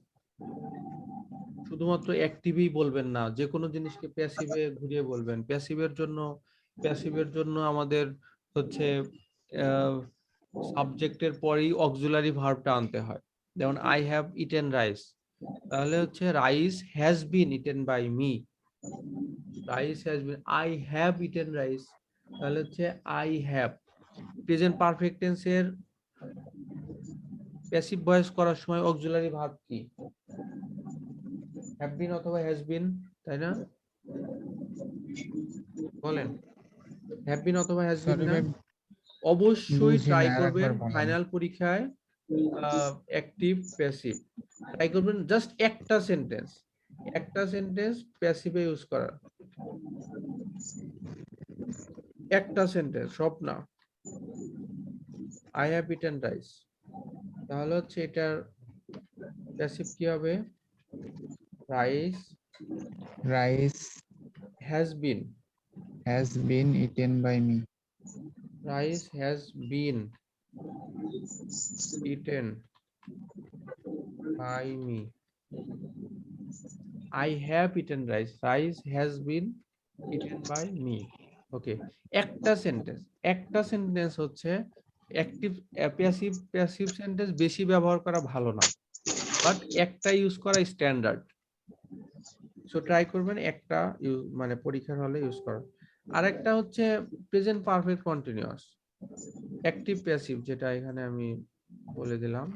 শুধুমাত্র অ্যাক্টিভই বলবেন না, যে কোনো জিনিসকে প্যাসিভে ঘুরিয়ে বলবেন। প্যাসিভের জন্য আমাদের হচ্ছে সাবজেক্টের পরেই অক্সিলারি ভার্বটা আনতে হয়। যেমন আই হ্যাভ ইটেন রাইস, তাহলে হচ্ছে rice has been eaten by me. Rice has been, I have eaten rice, তাহলে হচ্ছে আই হ্যাভ। প্রেজেন্ট পারফেক্ট টেন্সের প্যাসিভ ভয়েস করার সময় অক্সিলারি ভার্ব কি? হ্যাভ বিন অথবা হ্যাজ বিন, তাই না? বলেন, হ্যাভ বিন অথবা হ্যাজ বিন সরি না? ভাই, অবশ্যই বুঝি ট্রাই না, করবেন আরেকবার বলেন। ফাইনাল পরীক্ষায় অ্যাক্টিভ প্যাসিভ ট্রাই করবেন, জাস্ট একটা সেন্টেন্স প্যাসিভে ইউজ করার, একটা সেন্টেন্স, সব না। আই হ্যাভ ইটেন রাইস, তাহলে হচ্ছে এটার প্যাসিভ কি হবে? Rice rice has been, has been eaten by me. Rice has been eaten by me. I have eaten rice. Rice has been eaten by me. Okay. একটা সেন্টেন্স হচ্ছে অ্যাক্টিভ প্যাসিভ সেন্টেন্স বেশি ব্যবহার করা ভালো না, বাট একটা ইউজ করা স্ট্যান্ডার্ড। সো ট্রাই করবেন একটা মানে পরীক্ষার হলে ইউজ করা। আরেকটা হচ্ছে present perfect continuous active passive, যেটা এখানে আমি বলে দিলাম।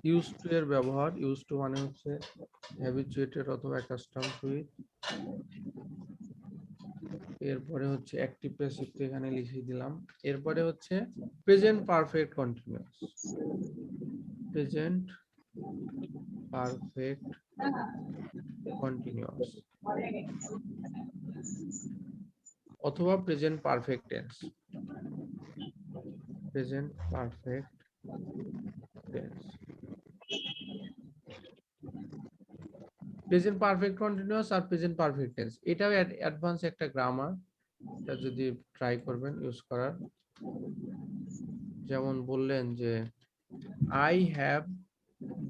ইউজ টু এর ব্যবহার, ইউজ টু মানে হচ্ছে হ্যাবিচুয়েটেড অথবা অ্যাকাস্টমড টু ইট। এরপরে হচ্ছে অ্যাক্টিভ প্যাসিভ তো এখানে লিখে দিলাম। এরপরে হচ্ছে present perfect continuous, present perfect continuous অথবা present perfect tense, present perfect tense. Present perfect continuous আর প্রেজেন্ট পারফেক্ট টেন্স, এটাও অ্যাডভান্স একটা গ্রামার, এটা যদি ট্রাই করবেন ইউজ করার। যেমন বললেন যে I have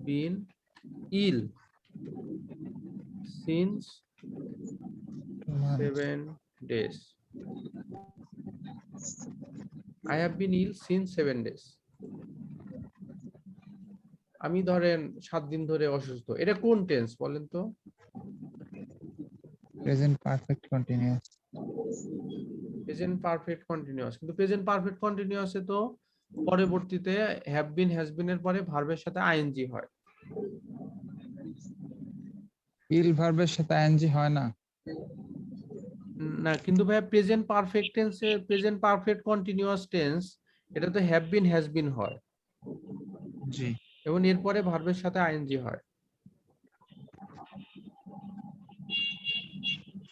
been ill since 7 days. I have been ill since 7 days. আমি ধরেন 7 দিন ধরে অসুস্থ, এটা কোন টেন্স বলেন তো? Present perfect continuous. Present perfect continuous, কিন্তু প্রেজেন্ট পারফেক্ট কন্টিনিউয়াসে তো পরবর্তীতে হ্যাভ বিন হ্যাজ বিন এর পরে ভার্বের সাথে আইএনজি হয়। ইল ভার্বের সাথে আইএনজি হয় না। না, কিন্তু ভাই প্রেজেন্ট পারফেক্ট টেন্সে, প্রেজেন্ট পারফেক্ট কন্টিনিউয়াস টেন্স, এটা তো হ্যাভ বিন হ্যাজ বিন হয় জি। এবং এরপরে ভার্বের সাথে আইএনজি হয়।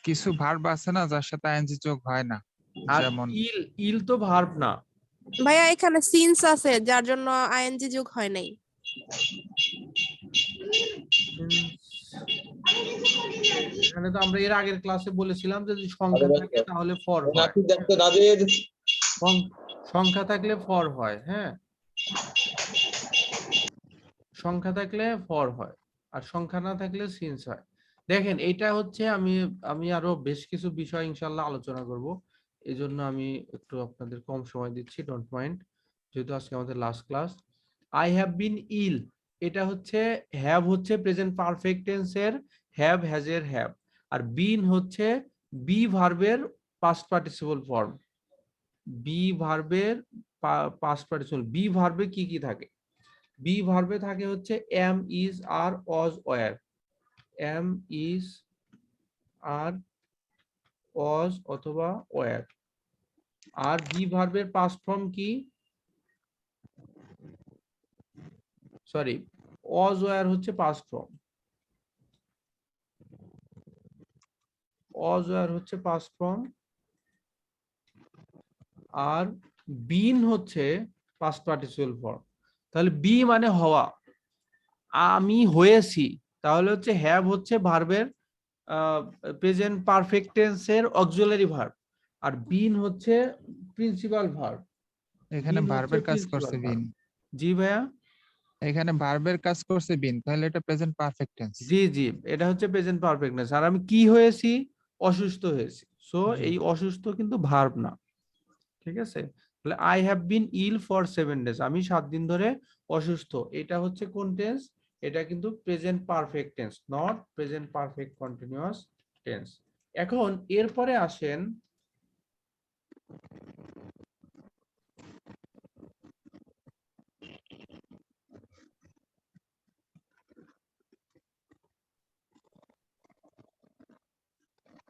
কিছু ভার্ব আছে না যার সাথে আইএনজি যোগ হয় না, আর যেমন ইল তো ভার্ব না। ভাইয়া এখানে সিন্স আছে যার জন্য আইএনজি যোগ হয় নাই। এখানে তো আমরা এর আগের ক্লাসে বলেছিলাম যে যদি সংখ্যা থাকে তাহলে ফর হয়, সংখ্যা থাকলে ফর হয়। হ্যাঁ, সংখ্যা থাকলে ফর হয় আর সংখ্যা না থাকলে সিন্স হয়। দেখেন এটা হচ্ছে আমি আরো বেশ কিছু বিষয় ইনশাল্লাহ আলোচনা করব, এই জন্য আমি একটু আপনাদের কম সময় দিচ্ছি, ডোন্ট মাইন্ড, যেহেতু আজকে আমাদের last class. I have been ill, এটা হচ্ছে হ্যাভ হচ্ছে প্রেজেন্ট পারফেক্ট টেন্সের হ্যাভ হ্যাজ এর হ্যাভ, আর বিন হচ্ছে বি ভার্বের পাস্ট পার্টিসিপল ফর্ম। বি ভার্বের পাস্ট পার্টিসিপল, বি ভার্বে কি কি থাকে? বি ভার্বে থাকে হচ্ছে am is are was were, am is are was অথবা ওয়্যার। আর বি ভার্বের পাস্ট ফর্ম কি? সরি, ওয়াজ ওয়্যার হচ্ছে পাস্ট ফর্ম, ওয়াজ ওয়্যার হচ্ছে পাস্ট ফর্ম, আর বিন হচ্ছে পাস্ট পার্টিসিপল ফর্ম। তাহলে বি মানে হওয়া, আমি হয়েছি, তাহলে হচ্ছে হ্যাভ হচ্ছে ভার্বের প্রেজেন্ট পারফেক্ট টেন্সের অক্সিলারি ভার্ব, আর বিন হচ্ছে প্রিন্সিপাল ভার্ব। এখানে ভার্বের কাজ করছে বিন। জি ভাইয়া, এখানে ভার্বের কাজ করছে বিন, তাহলে এটা প্রেজেন্ট পারফেক্ট টেন্স। জি জি, এটা হচ্ছে প্রেজেন্ট পারফেক্ট টেন্স। আর আমি কি হয়েছি? অসুস্থ হয়েছি। সো এই অসুস্থ কিন্তু ভার্ব না, ঠিক আছে? তাহলে I have been ill for 7 days, আমি 7 দিন ধরে অসুস্থ, এটা হচ্ছে কোন টেন্স? এটা কিন্তু present perfect tense, not present perfect continuous tense. এখন এরপরে আসেন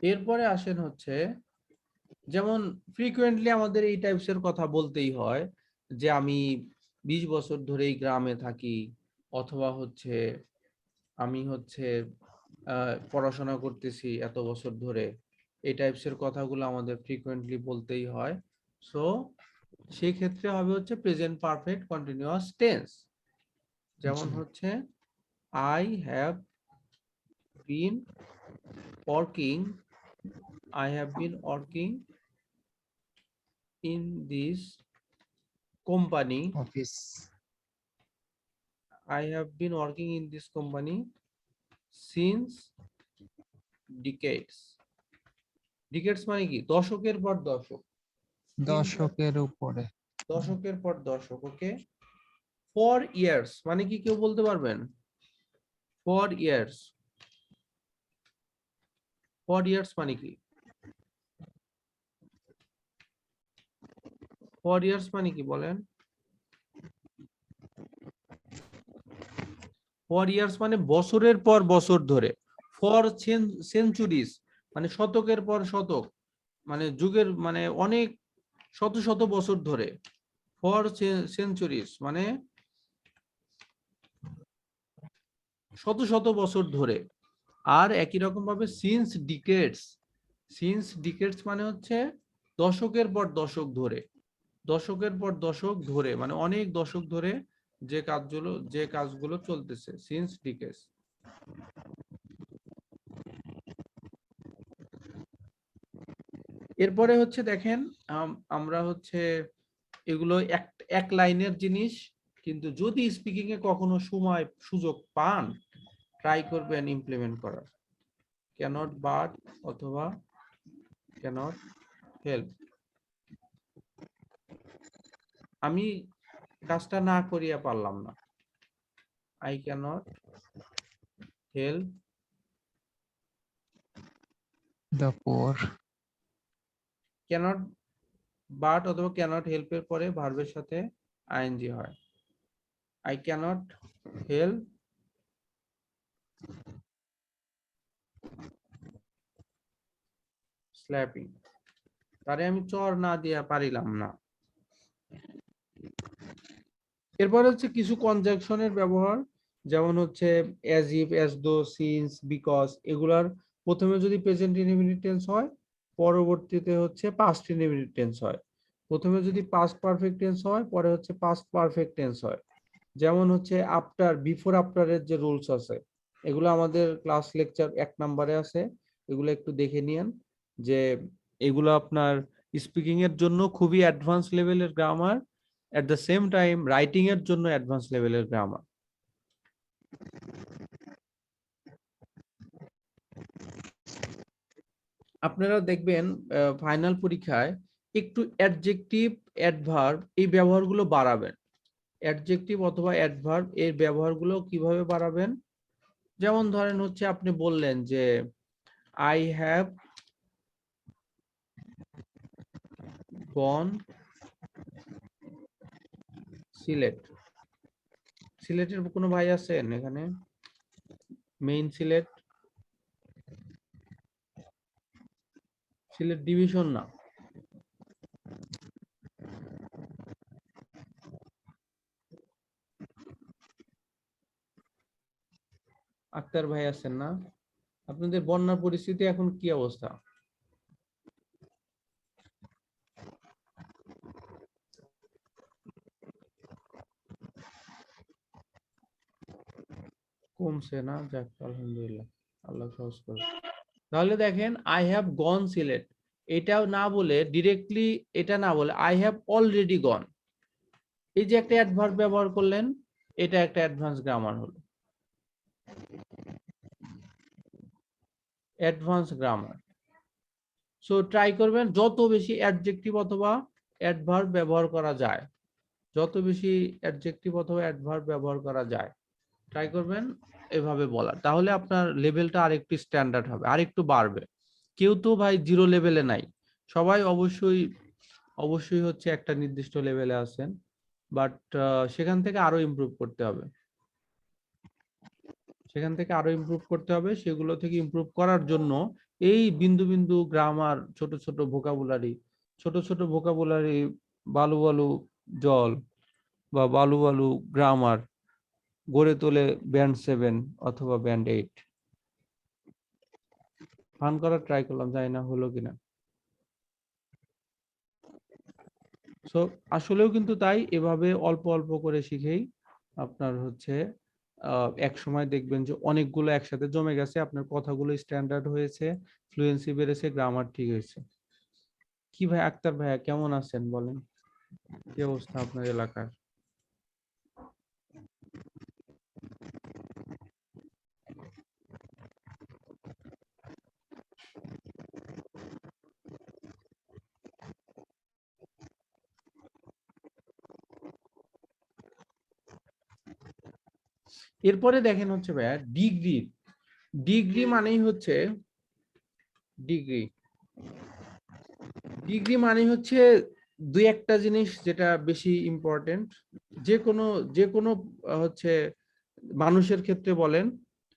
এরপরে আসেন হচ্ছে যেমন ফ্রিকুয়েন্টলি আমাদের এই টাইপসের কথা বলতেই হয় যে আমি 20 বছর ধরে এই গ্রামে থাকি, অথবা হচ্ছে আমি হচ্ছে পড়াশোনা করতেছি এত বছর ধরে। এই টাইপসের কথাগুলো আমাদের ফ্রিকুয়েন্টলি বলতেই হয়। সো সেই ক্ষেত্রে হবে হচ্ছে প্রেজেন্ট পারফেক্ট কন্টিনিউয়াস টেন্স। যেমন জি। হচ্ছে I have been working in this company. Office. I have been working in this company since decades. Decades মানে কি? দশকের পর দশক। দশকের উপরে। দশকের পর দশক। ওকে। For years মানে কি কেউ বলতে পারবেন? For years। For years মানে কি? For years মানে কি বলেন? For years মানে বছরের পর বছর ধরে। For centuries মানে শতকের পর শতক, মানে যুগের মানে অনেক শত শত বছর ধরে। For centuries মানে শত শত বছর ধরে। আর একই রকম ভাবে since decades মানে হচ্ছে দশকের পর দশক ধরে। দশকের পর দশক ধরে মানে অনেক দশক ধরে যে কাজগুলো চলতেছে, since decades। এরপরে হচ্ছে দেখেন আমরা হচ্ছে এগুলো এক লাইনের জিনিস, কিন্তু যদি স্পিকিং এ কখনো সুযোগ পান ট্রাই করবেন ইমপ্লিমেন্ট করার। ক্যানট বাট অথবা ক্যানট হেল্প। আমি কাজটা না করিয়া পারলাম না। I cannot help the poor. Cannot but অথবা ক্যানট হেল্পের পরে ভার্বের সাথে আইএনজি হয়। I cannot help স্ল্যাপিং। তারে আমি চর না দিয়া পারিলাম না। এরপর হচ্ছে কিছু কনজাংশনের ব্যবহার, যেমন হচ্ছে as if, as though, since, because, এগুলার প্রথমে যদি প্রেজেন্ট ইনডিফিনিট টেন্স হয়, পরবর্তীতে হচ্ছে পাস্ট ইনডিফিনিট টেন্স হয়। প্রথমে যদি পাস্ট পারফেক্ট টেন্স হয়, পরে হচ্ছে পাস্ট পারফেক্ট টেন্স হয়। যেমন হচ্ছে আফটার, বিফোর আফটারের যে রুলস আছে এগুলো আমাদের ক্লাস লেকচার 1 নম্বরে আছে, এগুলো একটু দেখে নিয়েন। যে এগুলো আপনার স্পিকিং এর জন্য খুবই অ্যাডভান্স লেভেলের grammar, at the same time writing এর জন্য অ্যাডভান্স লেভেলের গ্রামার। আপনারা দেখবেন ফাইনাল পরীক্ষায় একটু অ্যাডজেক্টিভ, অ্যাডভার্ব এই ব্যবহারগুলো বাড়াবেন। অ্যাডজেক্টিভ অথবা অ্যাডভার্ব এর ব্যবহারগুলো কিভাবে বাড়াবেন? যেমন ধরেন হচ্ছে আপনি বললেন যে আই হ্যাভ গন সিলেট। সিলেটের কোনো ভাই আছেন এখানে? মেইন সিলেট, সিলেট ডিভিশন না। আক্তার ভাই আছেন না? আপনাদের বন্যার পরিস্থিতি এখন কি অবস্থা? কমছে না? যাক আলহামদুলিল্লাহ, আল্লাহ সহজ করুন। তাহলে দেখেন আই হ্যাভ গন সিলেট, এটাও না বলে ডিরেক্টলি এটা না বলে আই হ্যাভ অলরেডি গন, এই যে একটা অ্যাডভার্ব ব্যবহার করলেন, এটা একটা অ্যাডভান্স গ্রামার হলো, অ্যাডভান্স গ্রামার। সো ট্রাই করবেন যত বেশি অ্যাডজেক্টিভ অথবা অ্যাডভার্ব ব্যবহার করা যায়, যত বেশি অ্যাডজেক্টিভ অথবা অ্যাডভার্ব ব্যবহার করা যায় ট্রাই করবেন এভাবে বলার, তাহলে আপনার লেভেলটা আরেকটু স্ট্যান্ডার্ড হবে, আরেকটু বাড়বে। কেউ তো ভাই জিরো লেভেলে নাই, সবাই অবশ্যই হচ্ছে একটা নির্দিষ্ট লেভেলে আছেন, বাট সেখান থেকে আরো ইমপ্রুভ করতে হবে, সেগুলো থেকে ইমপ্রুভ করার জন্য এই বিন্দু বিন্দু গ্রামার, ছোট ছোট ভোকাবুলারি, বালু বালু জল বা বালু বালু গ্রামার গড়ে তোলে ব্যান্ড 7 অথবা ব্যান্ড 8। ফান করার ট্রাই করলাম, জানি না হলো কিনা। সো আসলেও কিন্তু তাই, এভাবে অল্প অল্প করে শিখেই আপনার হচ্ছে এক সময় দেখবেন যে অনেকগুলো একসাথে জমে গেছে, আপনার কথাগুলো স্ট্যান্ডার্ড হয়েছে, ফ্লুয়েন্সি বেড়েছে, গ্রামার ঠিক হয়েছে। কি ভাই আক্তার ভাইয়া কেমন আছেন বলেন, কি অবস্থা আপনার এলাকার? এরপরে দেখেন হচ্ছে ভাইয়া ডিগ্রি। ডিগ্রি মানেই হচ্ছে ডিগ্রি ডিগ্রি মানে হচ্ছে দুই একটা জিনিস যেটা বেশি ইম্পর্টেন্ট। যে কোনো হচ্ছে মানুষের ক্ষেত্রে বলেন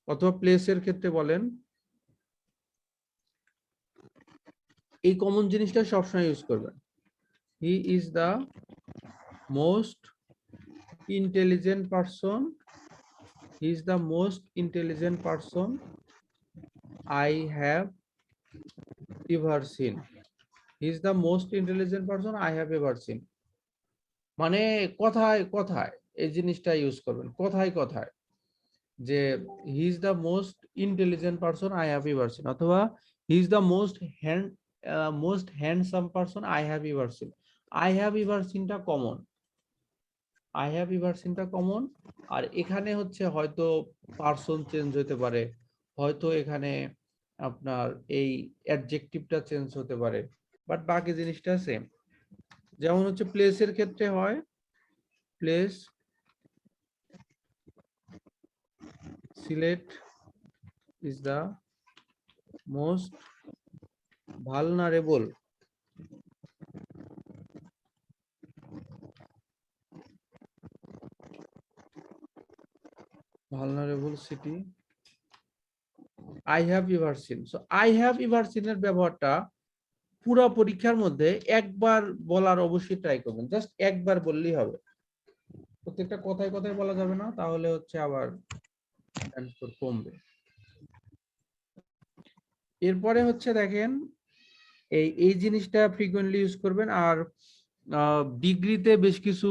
অথবা প্লেসের ক্ষেত্রে বলেন, এই কমন জিনিসটা সবসময় ইউজ করবেন। হি is the most intelligent person, he is the most intelligent person I have ever scene. He is the most intelligent person I have ever scene. মানে কথায় কথায় এই জিনিসটা ইউজ করবেন, কথায় কথায়, যে he is the most intelligent person I have ever seen, অথবা he is the most handsome person I have ever seen. I have ever সিনটা কমন, আই হ্যাভ এভার সিনটা কমন। আর এখানে হচ্ছে হয়তো পারসন চেঞ্জ হতে পারে, হয়তো এখানে আপনার এই অ্যাডজেক্টিভটা চেঞ্জ হতে পারে, বাট বাকি জিনিসটা সেম। যেমন হচ্ছে প্লেসের ক্ষেত্রে হয় place Sylhet is the most vulnerable city I have ever seen. So I have ever seen এর ব্যবহারটা পুরো পরীক্ষার মধ্যে একবার বলার অবশ্যই ট্রাই করবেন, জাস্ট একবার বললেই হবে, প্রত্যেকটা কথায় কথায় বলা যাবে না, তাহলে হচ্ছে আবার স্কোর কমবে। এরপরে হচ্ছে দেখেন এই জিনিসটা ফ্রিকোয়েন্টলি ইউজ করবেন। আর ডিগ্রিতে বেশ কিছু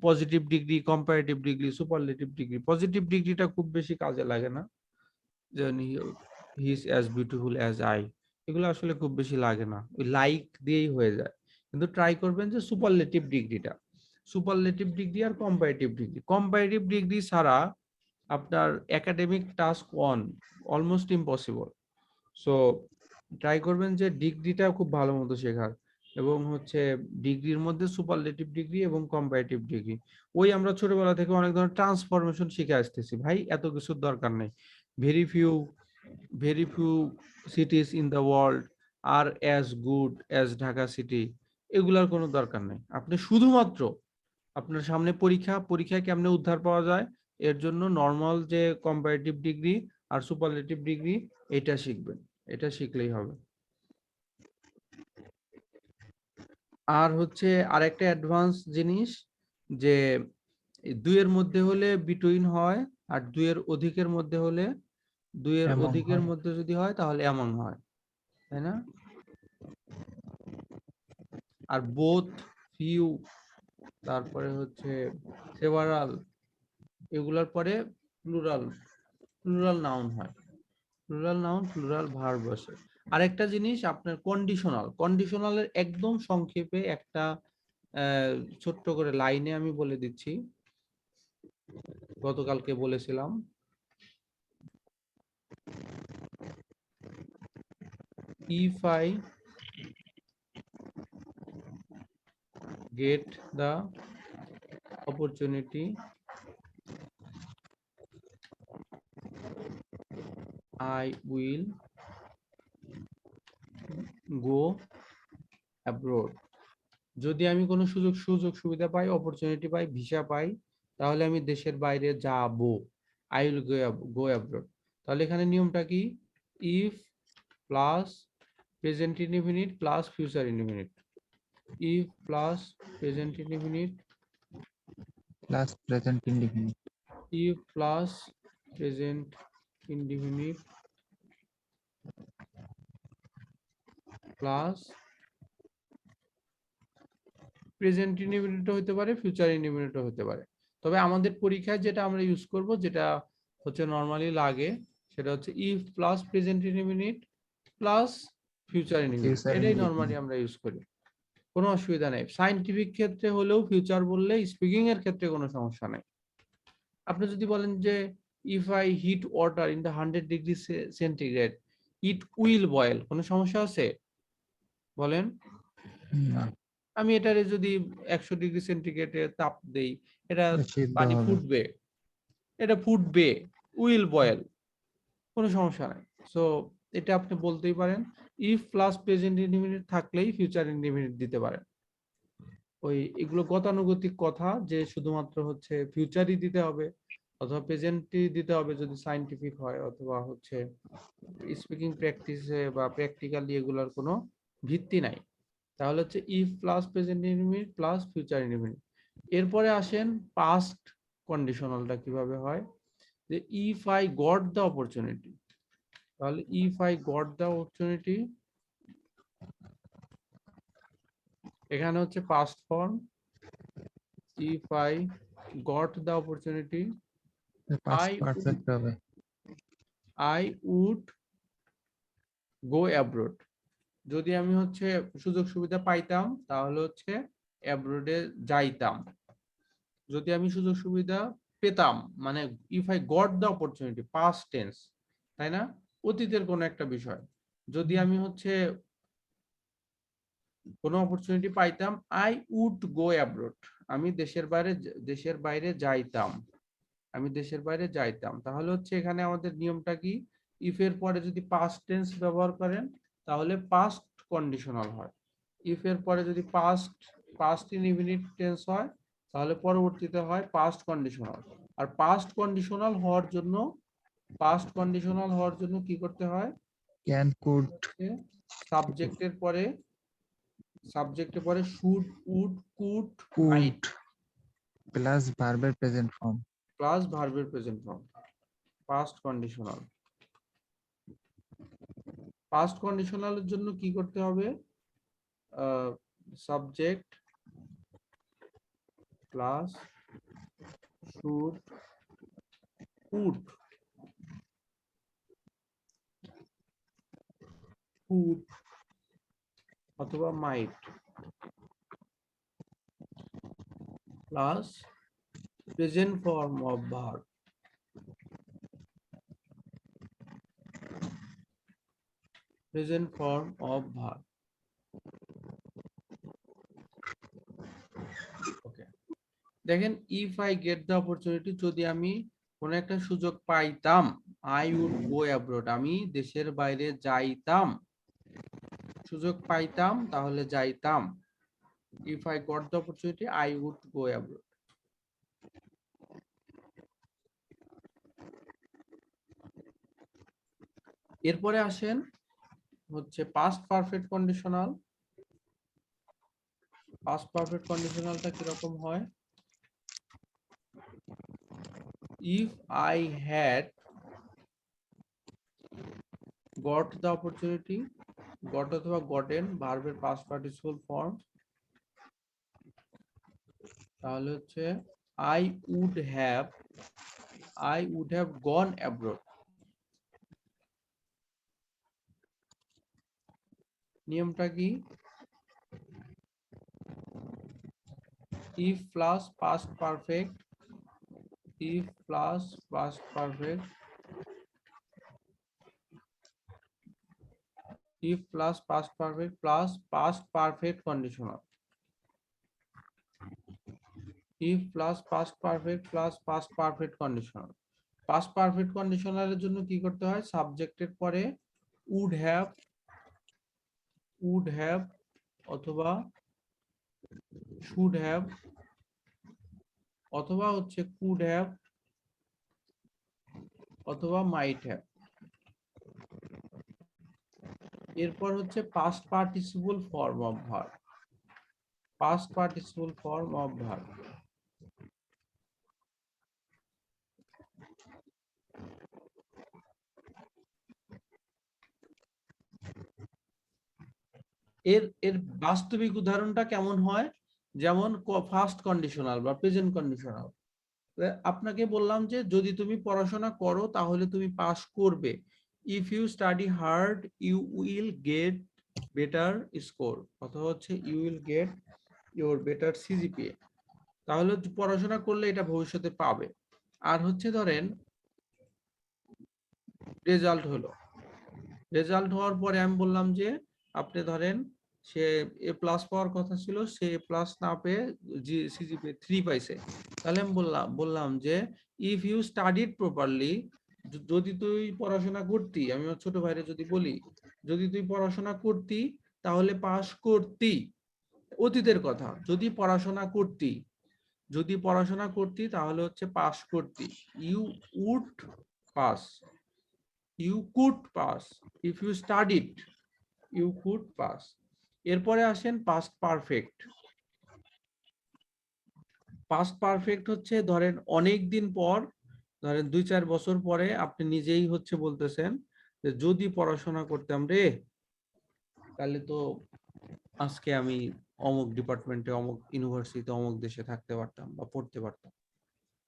positive degree, comparative degree, superlative degree. Positive ডিগ্রিটা খুব বেশি কাজে লাগে না, যেমন he is as beautiful as I, এগুলো আসলে খুব বেশি লাগে না, ওই লাইক দিয়েই হয়ে যায়। কিন্তু ট্রাই করবেন যে সুপারলেটিভ ডিগ্রিটা, সুপারলেটিভ ডিগ্রি আর কম্পারেটিভ ডিগ্রি। কম্পারেটিভ ডিগ্রি ছাড়া আপনার academic task almost impossible. So try করবেন যে ডিগ্রিটা খুব ভালো মতো শেখার, এবং হচ্ছে ডিগ্রির মধ্যে সুপারলেটিভ ডিগ্রি এবং কম্পারেটিভ ডিগ্রি। ওই আমরা ছোটবেলা থেকে অনেক ধরনের ট্রান্সফরমেশন শিখে আসতেছি, ভাই এত কিছুর দরকার নেই। Very few cities in the world are as good as Dhaka city, এগুলার কোনো দরকার নেই। আপনি শুধুমাত্র আপনার সামনে পরীক্ষায় কেমনে উদ্ধার পাওয়া যায় এর জন্য নর্মাল যে কম্পারেটিভ ডিগ্রি আর সুপারলেটিভ ডিগ্রি এটা শিখবেন, এটা শিখলেই হবে। আর হচ্ছে আরেকটা অ্যাডভান্স জিনিস, যে দুইয়ের মধ্যে হলে বিটুইন হয়, আর দুইয়ের অধিকের মধ্যে হলে, দুইয়ের Among অধিকের হয়। মধ্যে যদি হয় তাহলে এমন হয়, তাই না? আর বোথ, ফিউ, তারপরে হচ্ছে সেভারাল, এগুলোর পরে প্লুরাল নাউন হয়, প্লুরাল নাউন প্লুরাল ভার্ব বসে। আরেকটা জিনিস আপনার কন্ডিশনালের একদম সংক্ষেপে একটা ছোট্ট করে লাইনে আমি বলে দিচ্ছি, গতকালকে বলেছিলাম। If I get the opportunity, I will go abroad. যদি আমি কোনো সুযোগ সুবিধা পাই, অপরচুনিটি পাই, ভিসা পাই, তাহলে আমি দেশের বাইরে যাব। I will go abroad. তাহলে এখানে নিয়মটা কি? If plus present indefinite plus future indefinite, if plus present indefinite plus present indefinite, if plus present indefinite plus present indefinite হতে পারে, ফিউচার ইনডিফিনিট হতে পারে। তবে আমাদের পরীক্ষায় যেটা আমরা ইউজ করব, যেটা হচ্ছে নরমালি লাগে, সেটা হচ্ছে if plus present indefinite plus future indefinite, Future এটাই indefinite। নরমালি আমরা ইউজ করি, কোনো অসুবিধা নেই। সায়েন্টিফিক ক্ষেত্রে হলেও ফিউচার বললে স্পিকিং এর ক্ষেত্রে কোনো সমস্যা নেই। আপনি যদি বলেন যে if I hit water in the 100 degree centigrade it will boil, কোনো সমস্যা আছে বলেন? না, আমি এটারে যদি 100 ডিগ্রি সেন্টিগ্রেডে তাপ দেই, এটা সিদ্ধ পানি হবে। ফুটবে, এটা ফুটবে, উইল বয়েল, কোনো সমস্যা নাই। সো এটা আপনি বলতেই পারেন। ইফ প্লাস প্রেজেন্ট ইনডিফিনিট থাকলেই ফিউচার ইনডিফিনিট দিতে পারেন। ওই এগুলো গতানুগতিক কথা যে শুধুমাত্র হচ্ছে ফিউচারই দিতে হবে অথবা প্রেজেন্টই দিতে হবে যদি সায়েন্টিফিক হয়, অথবা হচ্ছে স্পিকিং প্র্যাকটিসে বা প্র্যাকটিক্যালি এগুলোর কোনো ভিত্তি নাই। তাহলে হচ্ছে if plus present indefinite plus future indefinite. এরপরে আসেন পাস্ট কন্ডিশনালটা কিভাবে হয়, যে if I got the opportunity, তাহলে if I got the opportunity, এখানে হচ্ছে past form, if I got the opportunity past I perfect হবে। I would go abroad, যদি আমি হচ্ছে সুযোগ সুবিধা পাইতাম তাহলে হচ্ছে অ্যাব্রোডে যাইতাম। যদি আমি সুযোগ সুবিধা পেতাম, মানে if I got the opportunity, past tense, তাই না, অতীতের কোনো একটা বিষয়। যদি আমি হচ্ছে কোনো অপরচুনিটি পাইতাম, আই উড গো অ্যাব্রোড, আমি দেশের বাইরে যাইতাম, আমি দেশের বাইরে যাইতাম। তাহলে হচ্ছে এখানে আমাদের নিয়মটা কি, ইফ এর পরে যদি পাস্ট টেন্স ব্যবহার করেন তাহলে পাস্ট কন্ডিশনাল হয়, ইফ এর পরে যদি পাস্ট ইনডিফিনিট টেন্স হয় তাহলে পরবর্তীতে হয় পাস্ট কন্ডিশনাল। আর পাস্ট কন্ডিশনাল হওয়ার জন্য কি করতে হয়, ক্যান, কুড, সাবজেক্টের পরে should, would, could, might could plus ভার্বের প্রেজেন্ট ফর্ম। প্লাস ভার্বের present form, past conditional. Past কন্ডিশনালের জন্য কি করতে হবে, সাবজেক্ট প্লাস শুড, কুড, অথবা might plus present form of verb, present form of verb. Okay, দেখেন if I get the opportunity, যদি আমি কোনো একটা সুযোগ পাইতাম, আই উড গো অ্যাব্রোড, আমি দেশের বাইরে যাইতাম, সুযোগ পাইতাম তাহলে যাইতাম, if I got the opportunity I would go abroad. এরপরে আসেন হচ্ছে past perfect conditional. Past perfect কন্ডিশনালটা কিরকম হয়, if I had got the opportunity, got অথবা গটেন ভার্বের পাস্ট পার্টিসিপল ফর্ম, তাহলে হচ্ছে I would have gone abroad. নিয়মটা কি, if plus past perfect, if plus past perfect, if plus past perfect plus past perfect conditional, if plus past perfect plus past perfect conditional। past perfect conditional এর জন্য কি করতে হয়, সাবজেক্টের পরে would have অথবা should have অথবা হচ্ছে could have অথবা might have, এরপর হচ্ছে past participle form of verb. Past participle form of verb. এর এর বাস্তবিক উদাহরণটা কেমন হয়, যেমন ফার্স্ট কন্ডিশনাল বা প্রেজেন্ট কন্ডিশনাল। আপনাকে বললাম যে যদি তুমি পড়াশোনা করো তাহলে তুমি পাস করবে। If you study hard you will get better score, অথবা হচ্ছে you will get your better CGPA. তাহলে পড়াশোনা করলে এটা ভবিষ্যতে পাবে। আর হচ্ছে ধরেন রেজাল্ট হলো, রেজাল্ট হওয়ার পরে আমি বললাম যে আপনি ধরেন সে এ প্লাস পাওয়ার কথা ছিল, সে এ প্লাস না পেয়ে সিজিপিএ 3 পাইছে। তাহলে আমি বললাম যে ইফ ইউ স্টাডিড প্রপারলি, যদি তুই পড়াশোনা করতি, আমি আমার ছোট ভাইরে যদি বলি যদি তুই পড়াশোনা করতি তাহলে পাস করতি। অতীতের কথা, যদি পড়াশোনা করতি, যদি পড়াশোনা করতি তাহলে হচ্ছে পাস করতি। You would pass, you could pass, if you studied you could pass. এরপরে আসেন পাস্ট পারফেক্ট। পাস্ট পারফেক্ট হচ্ছে ধরেন অনেক দিন পর, ধরেন 2-4 বছর পরে আপনি নিজেই হচ্ছে বলতেছেন যে যদি পড়াশোনা করতাম রে তাহলে তো আজকে আমি অমুক ডিপার্টমেন্টে, অমুক ইউনিভার্সিটিতে, অমুক দেশে থাকতে পারতাম বা পড়তে পারতাম।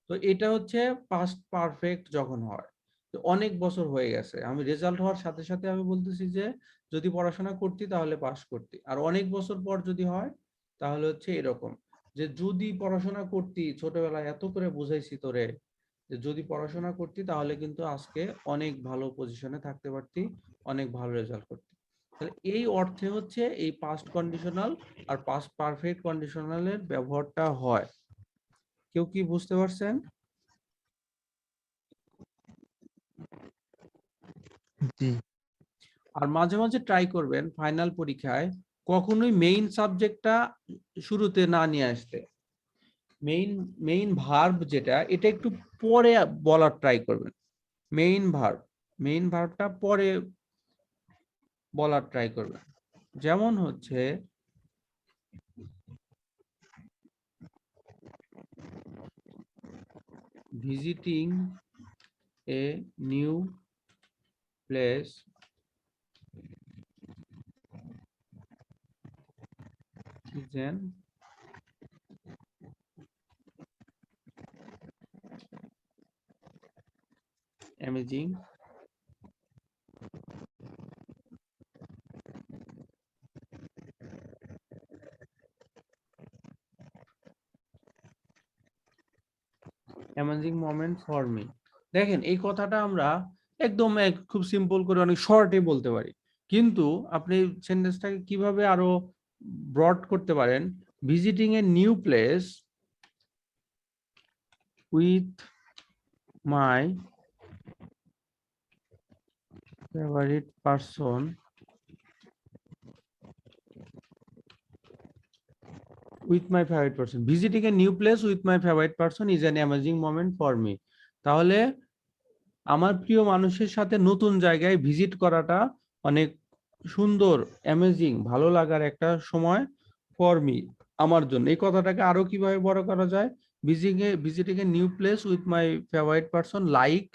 তো এটা হচ্ছে পাস্ট পারফেক্ট যখন হয়। তো অনেক বছর হয়ে গেছে, আমি রেজাল্ট হওয়ার সাথে সাথে আমি বলতেছি যে যদি পড়াশোনা করতি তাহলে পাস করতি। আর অনেক বছর পর যদি হয় তাহলে হচ্ছে এরকম যে যদি পড়াশোনা করতি, ছোটবেলায় এত করে বুঝাইছি তোরে যে যদি পড়াশোনা করতি তাহলে কিন্তু আজকে অনেক ভালো পজিশনে থাকতে পারতি, অনেক ভালো রেজাল্ট করতি। তাহলে এই অর্থে হচ্ছে এই পাস্ট কন্ডিশনাল আর পাস্ট পারফেক্ট কন্ডিশনালের ব্যবহারটা হয়। কেউ কি বুঝতে পারছেন? জি। আর মাঝে মাঝে ট্রাই করবেন ফাইনাল পরীক্ষায় কখনোই মেইন সাবজেক্টটা শুরুতে না নিয়ে আসতে। মেইন ভার্ব যেটা, এটা একটু পরে বলার ট্রাই করবেন। মেইন ভার্বটা পরে বলার ট্রাই করবেন। যেমন হচ্ছে visiting a new place is an amazing moment for me। দেখেন এই কথাটা আমরা একদম খুব সিম্পল করে অনেক শর্টে বলতে পারি, কিন্তু আপনি সেন্টেন্সটাকে কিভাবে আরো ব্রড করতে পারেন। Visiting a new place with my favourite person with my favorite person, visiting a new place with my favorite person is an amazing moment for me। তাহলে আমার প্রিয় মানুষের সাথে নতুন জায়গায় ভিজিট করাটা অনেক সুন্দর, অ্যামেজিং, ভালো লাগার একটা সময় ফর মি, আমার জন্য। এই কথাটাকে আরো কিভাবে বড় করা যায়? Visiting a new place with my favourite person like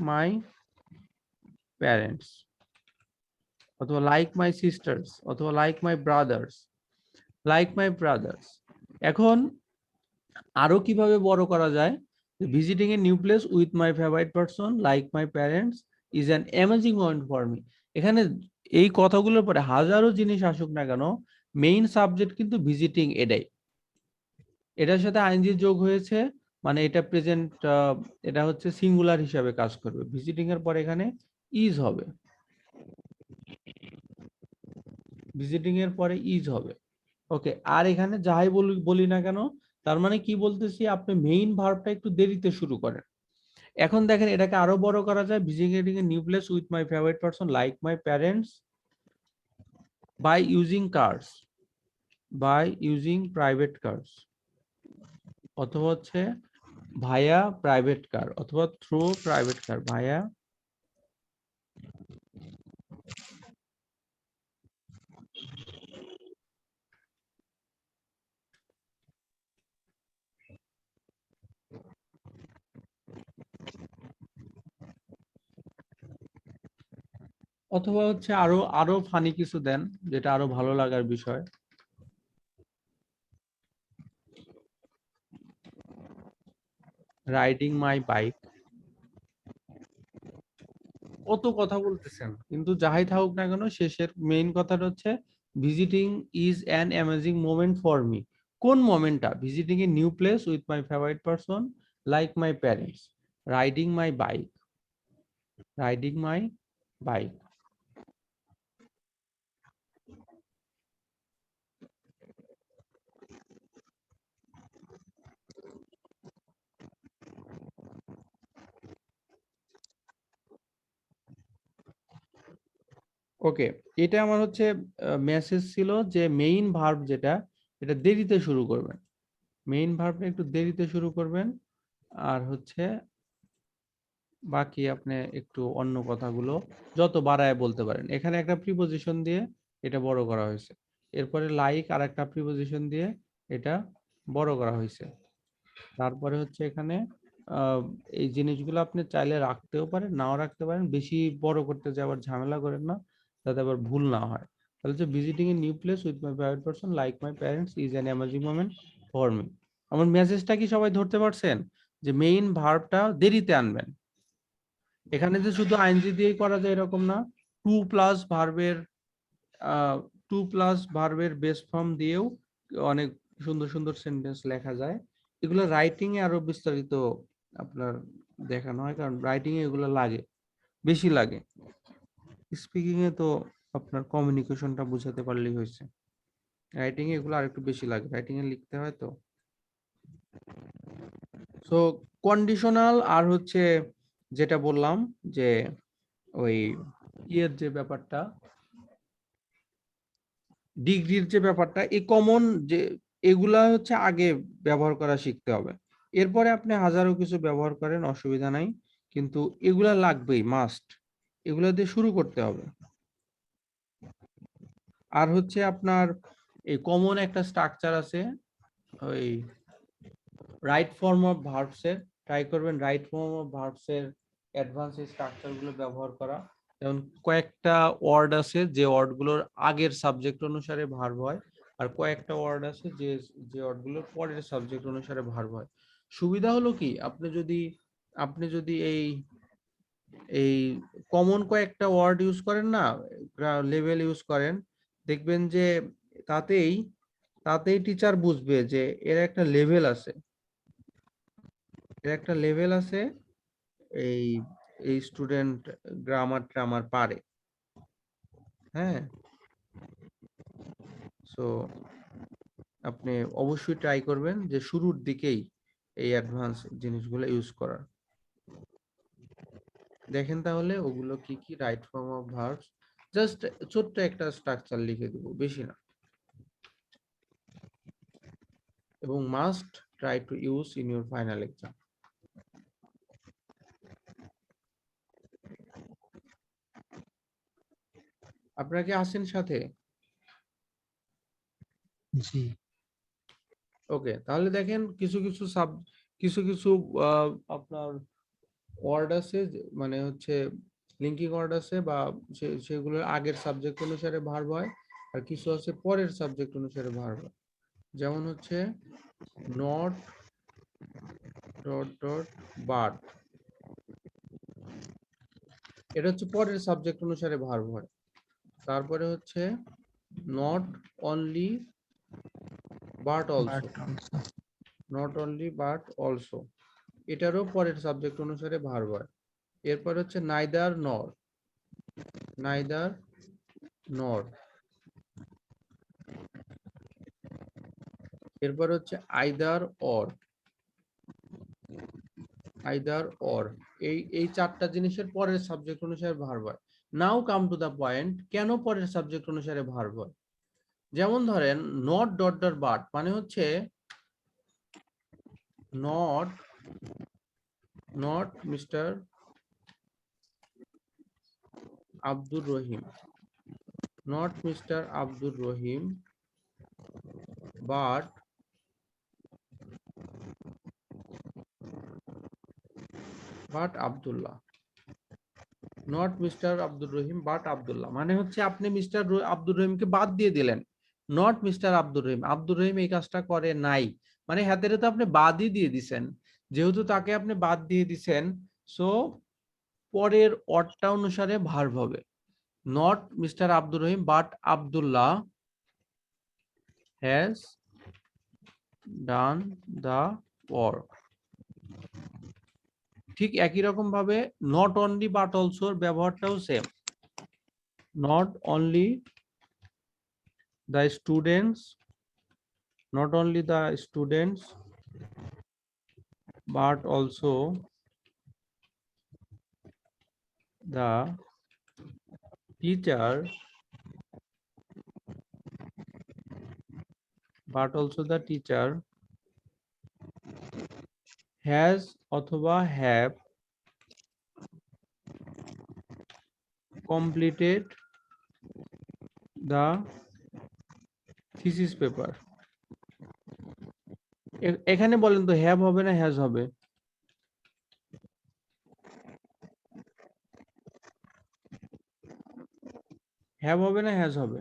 my parents, অথবা লাইক মাই সিস্টার্স, অথবা লাইক মাই ব্রাদার্স। এখন আরো কিভাবে বড় করা যায়? Visiting a new place with my favourite person like my parents is an amazing moment for me. এখানে এই কথাগুলোর পরে হাজারো জিনিস আসুক না কেন, মেইন সাবজেক্ট কিন্তু ভিজিটিং এটাই। এটার সাথে আইএনজি যোগ হয়েছে মানে এটা প্রেজেন্ট, এটা হচ্ছে সিঙ্গুলার হিসাবে কাজ করবে। ভিজিটিং এর পরে এখানে ইজ হবে, ভিজিটিং এর পরে ইজ হবে। ওকে, আর এখানে যাই বলি না কেন, তার মানে কি বলতেছি, আপনি মেইন ভার্বটা একটু দেরিতে শুরু করেন। এখন দেখেন এটাকে আরো বড় করা যায়। Visiting a new place with my favourite person like my parents by using private cars, অথবা হচ্ছে ভায়া প্রাইভেট কার, অথবা থ্রু প্রাইভেট কার, ভায়া অথবা হচ্ছে আরো আরো ফানি কিছু দেন যেটা আরো ভালো লাগার বিষয়। Riding my bike. কত কথা বলতেছেন, কিন্তু যাই থাকুক না কেন শেষের মেইন কথাটা হচ্ছে visiting is an amazing moment for me. কোন মোমেন্টটা? Visiting a new place with my favourite person like my parents, riding my bike, riding my bike. Okay, এটা আমার হচ্ছে মেসেজ ছিল যে মেইন ভার্ব যেটা এটা দেরিতে শুরু করবেন, মেইন ভার্বটা একটু দেরিতে শুরু করবেন, আর হচ্ছে বাকি আপনি একটু অন্য কথাগুলো যত বাড়ায় বলতে পারেন। এখানে একটা প্রিপোজিশন দিয়ে এটা বড় করা হয়েছে, এরপরে লাইক আর একটা প্রিপোজিশন দিয়ে এটা বড় করা হয়েছে। তারপরে হচ্ছে এখানে এই জিনিসগুলো আপনি চাইলে রাখতেও পারেন, নাও রাখতে পারেন, বেশি বড় করতে যে আবার ঝামেলা করেন না, যাতে আবার ভুল না হয়। তাহলে হচ্ছে visiting a new place with my favourite person like my parents is an amazing moment for me. আমার মেসেজটা কি সবাই ধরতে পারছেন? যে মেইন ভার্বটা দেরিতে আনবেন। এখানে যে শুধু আইএনজি দিয়েই করা যায় এরকম না, টু প্লাস ভার্বের বেস ফর্ম দিয়েও অনেক সুন্দর সুন্দর সেন্টেন্স লেখা যায়। এগুলো রাইটিং এ আরো বিস্তারিত আপনার দেখানো হয়, কারণ রাইটিং এ এগুলো লাগে, বেশি লাগে। স্পিকিং এ তো আপনার কমিউনিকেশনটা বুঝাতে পারলেই হয়েছে, রাইটিং এ এগুলো আরেকটু বেশি লাগে, রাইটিং এ লিখতে হয় তো। সো কন্ডিশনাল আর হচ্ছে যেটা বললাম যে ওই ইয়ের যে ব্যাপারটা, ডিগ্রির যে ব্যাপারটা, এই কমন যে এগুলা হচ্ছে আগে ব্যবহার করা শিখতে হবে। এরপরে আপনি হাজারো কিছু ব্যবহার করেন, অসুবিধা নাই, কিন্তু এগুলা লাগবেই, মাস্ট। এগুলা দিয়ে শুরু করতে হবে। আর হচ্ছে আপনার এই কমন একটা স্ট্রাকচার আছে, ওই রাইট ফর্ম অফ ভার্বস এর, ট্রাই করবেন রাইট ফর্ম অফ ভার্বস এর অ্যাডভান্স স্ট্রাকচার গুলো ব্যবহার করা। যেমন কয়েকটা ওয়ার্ড আছে যে ওয়ার্ড গুলোর আগের সাবজেক্ট অনুসারে ভার্ব হয়, আর কয়েকটা ওয়ার্ড আছে যে যে ওয়ার্ড গুলোর পরের সাবজেক্ট অনুসারে ভার্ব হয়। সুবিধা হলো কি, আপনি যদি এই এই কমন কয়েকটা ওয়ার্ড ইউজ করেন না, লেভেল ইউজ করেন, দেখবেন যে তাতেই তাতেই টিচার বুঝবে যে এর একটা লেভেল আছে, এর একটা লেভেল আছে, এই এই স্টুডেন্ট গ্রামার ট্রামার পারে। হ্যাঁ, সো আপনি অবশ্যই ট্রাই করবেন যে শুরুর দিকেই এই অ্যাডভান্স জিনিসগুলো ইউজ করার। দেখেন তাহলে ওগুলো কি কি, right form of verbs, just ছোট্ট একটা স্ট্রাকচার লিখে দেব, বেশি না। এবং must try to use in your final exam. আপনারা কি আসেন সাথে? জি। ওকে, তাহলে দেখেন কিছু কিছু আপনার ওয়ার্ড আছে, মানে হচ্ছে লিঙ্কিং ওয়ার্ড আছে, বা সেগুলোর আগের সাবজেক্ট অনুসারে ভার্ব হয়, আর কিছু আছে পরের সাবজেক্ট অনুসারে ভার্ব হয়। যেমন হচ্ছে নট ডট ডট বাট, এটা হচ্ছে পরের সাবজেক্ট অনুসারে ভার্ব হয়। তারপরে হচ্ছে not only but also, not only but also, এটারও পরের সাবজেক্ট অনুসারে ভার্ব হয়। এরপর হচ্ছে নাইদার নর, নাইদার নর। এরপর হচ্ছে আইদার অর, আইদার অর। এই চারটা জিনিসের পরের সাবজেক্ট অনুসারে ভার্ব হয়। নাও কাম টু দা পয়েন্ট, কেন পরের সাবজেক্ট অনুসারে ভার্ব হয়? যেমন ধরেন নট ডট ডট বাট মানে হচ্ছে not Mister Abdur Rahim, not Mister Abdur Rahim, but Abdullah. Not Mister Abdur Rahim but Abdullah, মানে হচ্ছে আপনি মিস্টার আব্দুর রহিমকে বাদ দিয়ে দিলেন, নট মিস্টার আব্দুর রহিম, আব্দুর রহিম এই কাজটা করে নাই, মানে হাতের তো আপনি বাদই দিয়ে দিছেন, যেহেতু তাকে আপনি বাদ দিয়ে দিছেন, সো পরের অর্থটা অনুসারে ভার্ব হবে, not Mister Abdur Rahim but Abdullah has done the work. ঠিক একই রকম ভাবে নট অনলি বাট অলসোর ব্যবহারটাও same, not only the students, not only the students but also the teacher, but also the teacher has অথবা have completed the thesis paper। এখানে বলেন তো হ্যাভ হবে না হ্যাজ হবে? হ্যাভ হবে না হ্যাজ হবে?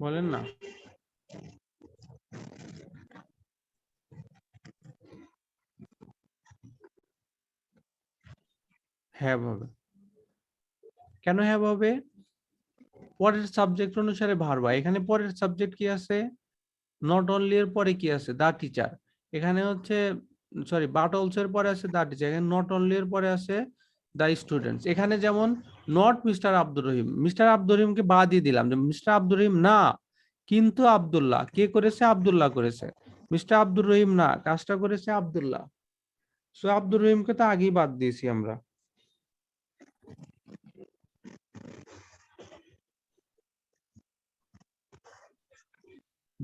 বলেন না। হ্যাভ হবে। কেন হ্যাভ হবে? পরের সাবজেক্ট অনুসারে ভার্ব হয়। এখানে পরের সাবজেক্ট কি আছে? নট অনলি এর পরে কি আছে? দা টিচার। এখানে হচ্ছে সরি বাট অলসো এর পরে আছে দা টিচার, এখানে নট অনলি এর পরে আছে দা স্টুডেন্টস। এখানে যেমন not Mister Abdur Rahim, mister Abdur রহিমকে বাদ দিয়ে দিলাম, যে মিস্টার আব্দুর রহিম না কিন্তু আব্দুল্লাহ, কে করেছে? আব্দুল্লাহ করেছে। মিস্টার আব্দুর রহিম না, কাজটা করেছে আব্দুল্লাহ, সো আব্দুর রহিমকে তো আগেই বাদ দিয়েছি আমরা।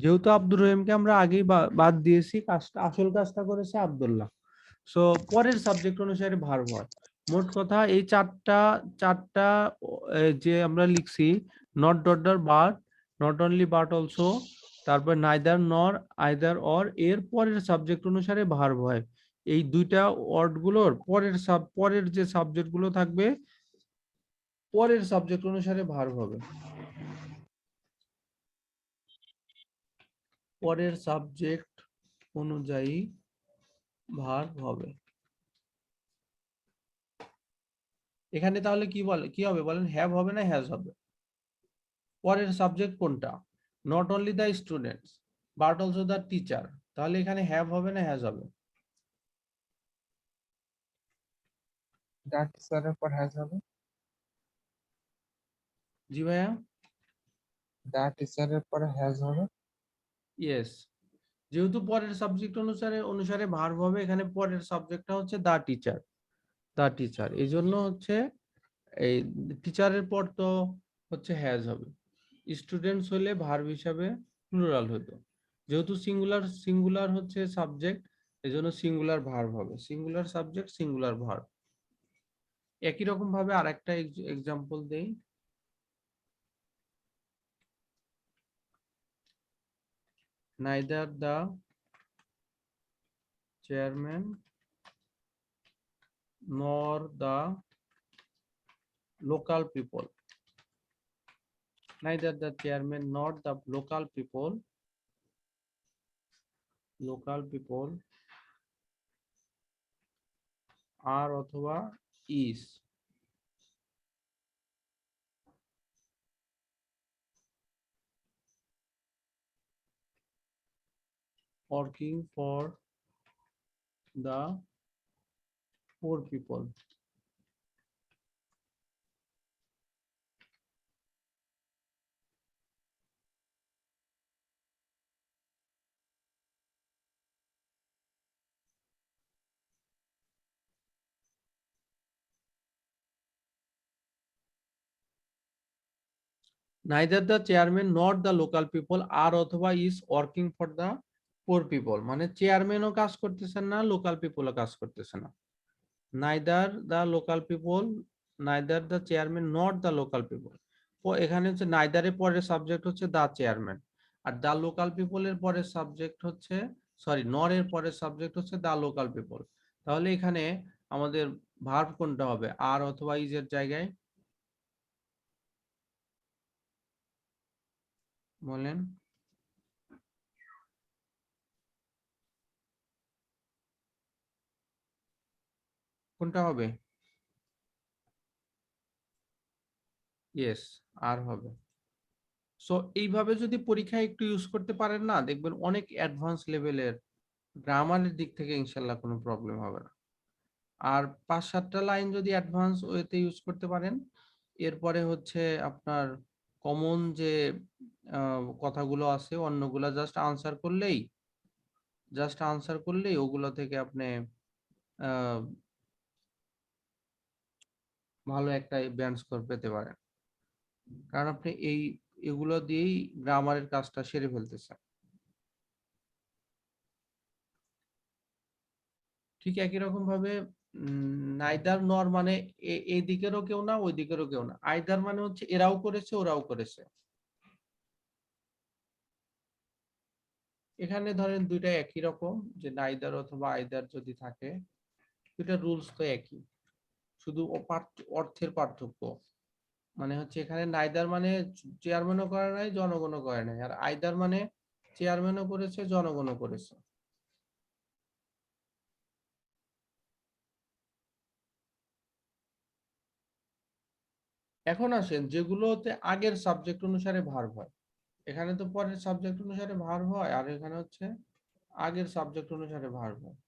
যেহেতু আব্দুর রহিমকে আমরা আগেই বাদ দিয়েছি, কাজটা আসল কাজটা করেছে আব্দুল্লাহ, সো পরের সাবজেক্ট অনুসারে ভার্ব হয়। মোট কথা এই চারটা যে আমরা লিখছি, not dot but, not only but also, তারপর নাইদার নর, আইদার অর, এর পরের সাবজেক্ট অনুসারে ভার্ব হয়। এই দুইটা ওয়ার্ড গুলোর পরের যে সাবজেক্ট গুলো থাকবে পরের সাবজেক্ট অনুসারে ভার্ব হবে। পরের সাবজেক্ট অনুযায়ী ভার্ব হবে। এখানে তাহলে কি হবে বলেন? হ্যাভ হবে না হ্যাজ হবে? পরের সাবজেক্ট কোনটা? Not only the students but also the teacher, তাহলে এখানে হ্যাভ হবে না হ্যাজ হবে? দা টিচারের পর হ্যাজ হবে। জি ভাইয়া। দা টিচারের পরে হ্যাজ হবে। ইয়েস, যেহেতু পরের সাবজেক্ট অনুসারে ভার্ব হবে, এখানে পরের সাবজেক্টটা হচ্ছে দা টিচার, দা টিচার, এই জন্য হচ্ছে এই টিচারের পর তো হচ্ছে হ্যাজ হবে। স্টুডেন্টস হলে ভার্ব হিসাবে প্লুরাল হতো, যেহেতু সিঙ্গুলার হচ্ছে সাবজেক্ট, এই জন্য সিঙ্গুলার ভার্ব হবে, সিঙ্গুলার সাবজেক্ট সিঙ্গুলার ভার্ব। একই রকম ভাবে আরেকটা এক্সাম্পল দেই। neither the chairman nor the local people, neither the chairman nor the local people are অথবা is working for the poor people। neither the chairman nor the local people are অথবা is working for the poor people, মানে চেয়ারম্যানও কাজ করতেছেন না, লোকাল পিপলও কাজ করতেছে না। neither the local people, neither the chairman nor the local people, এখানে হচ্ছে neither এর পরের সাবজেক্ট হচ্ছে the chairman, R the local people এর পরের সাবজেক্ট হচ্ছে সরি নরের পরের সাবজেক্ট হচ্ছে দা লোকাল পিপল, তাহলে এখানে আমাদের ভার্ব কোনটা হবে, আর অথবা ইজ এর জায়গায়? বলেন। কোনটা হবে? ইয়েস, আর হবে। সো এইভাবে যদি পরীক্ষায় একটু ইউজ করতে পারেন না, দেখবেন অনেক অ্যাডভান্স লেভেলের গ্রামারের দিক থেকে ইনশাল্লাহ কোনো প্রবলেম হবে না। আর 5-7টা লাইন যদি অ্যাডভান্স ওয়েতে ইউজ করতে পারেন, এরপরে হচ্ছে আপনার কমন যে কথাগুলো আছে অন্যগুলা জাস্ট আনসার করলেই ওগুলো থেকে আপনি আহ, ভালো একটা ব্যান্ড স্কোর পেতে পারেন, কারণ আপনি এগুলো দিয়েই গ্রামারের কাজটা সেরে ফেলতেছেন। ঠিক একই রকম ভাবে নাইদার নর মানে এই দিকেরও কেউ না ওই দিকেরও কেউ না, আইদার মানে হচ্ছে এরাও করেছে ওরাও করেছে। এখানে ধরেন দুইটা একই রকম, যে নাইদার অথবা আইদার যদি থাকে, দুইটা রুলস তো একই, শুধু অর্থের পার্থক্য। মানে হচ্ছে এখানে নাইদার মানে চেয়ারম্যানও করে নাই জনগণও করে নাই, আর আইদার মানে চেয়ারম্যানও করেছে জনগণও করেছে। এখন আসেন যেগুলোতে আগের সাবজেক্ট অনুসারে ভার্ব হয়, এখানে তো পরের সাবজেক্ট অনুসারে ভার্ব হয়, আর এখানে হচ্ছে আগের সাবজেক্ট অনুসারে ভার্ব হয়।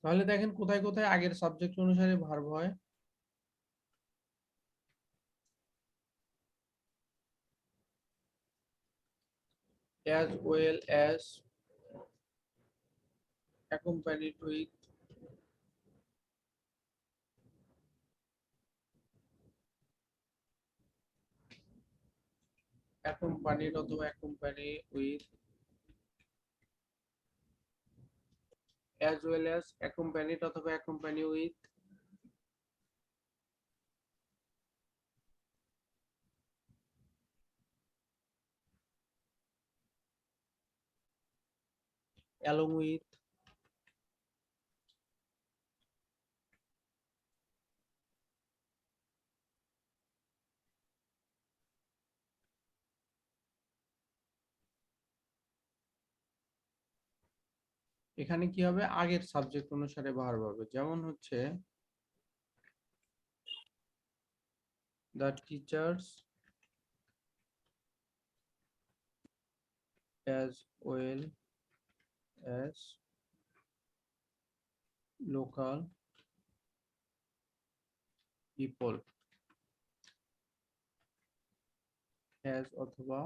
তাহলে দেখেন কোথায় কোথায় আগের সাবজেক্ট অনুসারে ভার্ব হয়। as well as accompanied with, accompanied অথবা accompany with, as well as accompanied অথবা accompany with, along with, এখানে কি হবে আগের সাবজেক্ট অনুসারে ভার্ব হবে, যেমন হচ্ছে the teachers as well as local people, has অথবা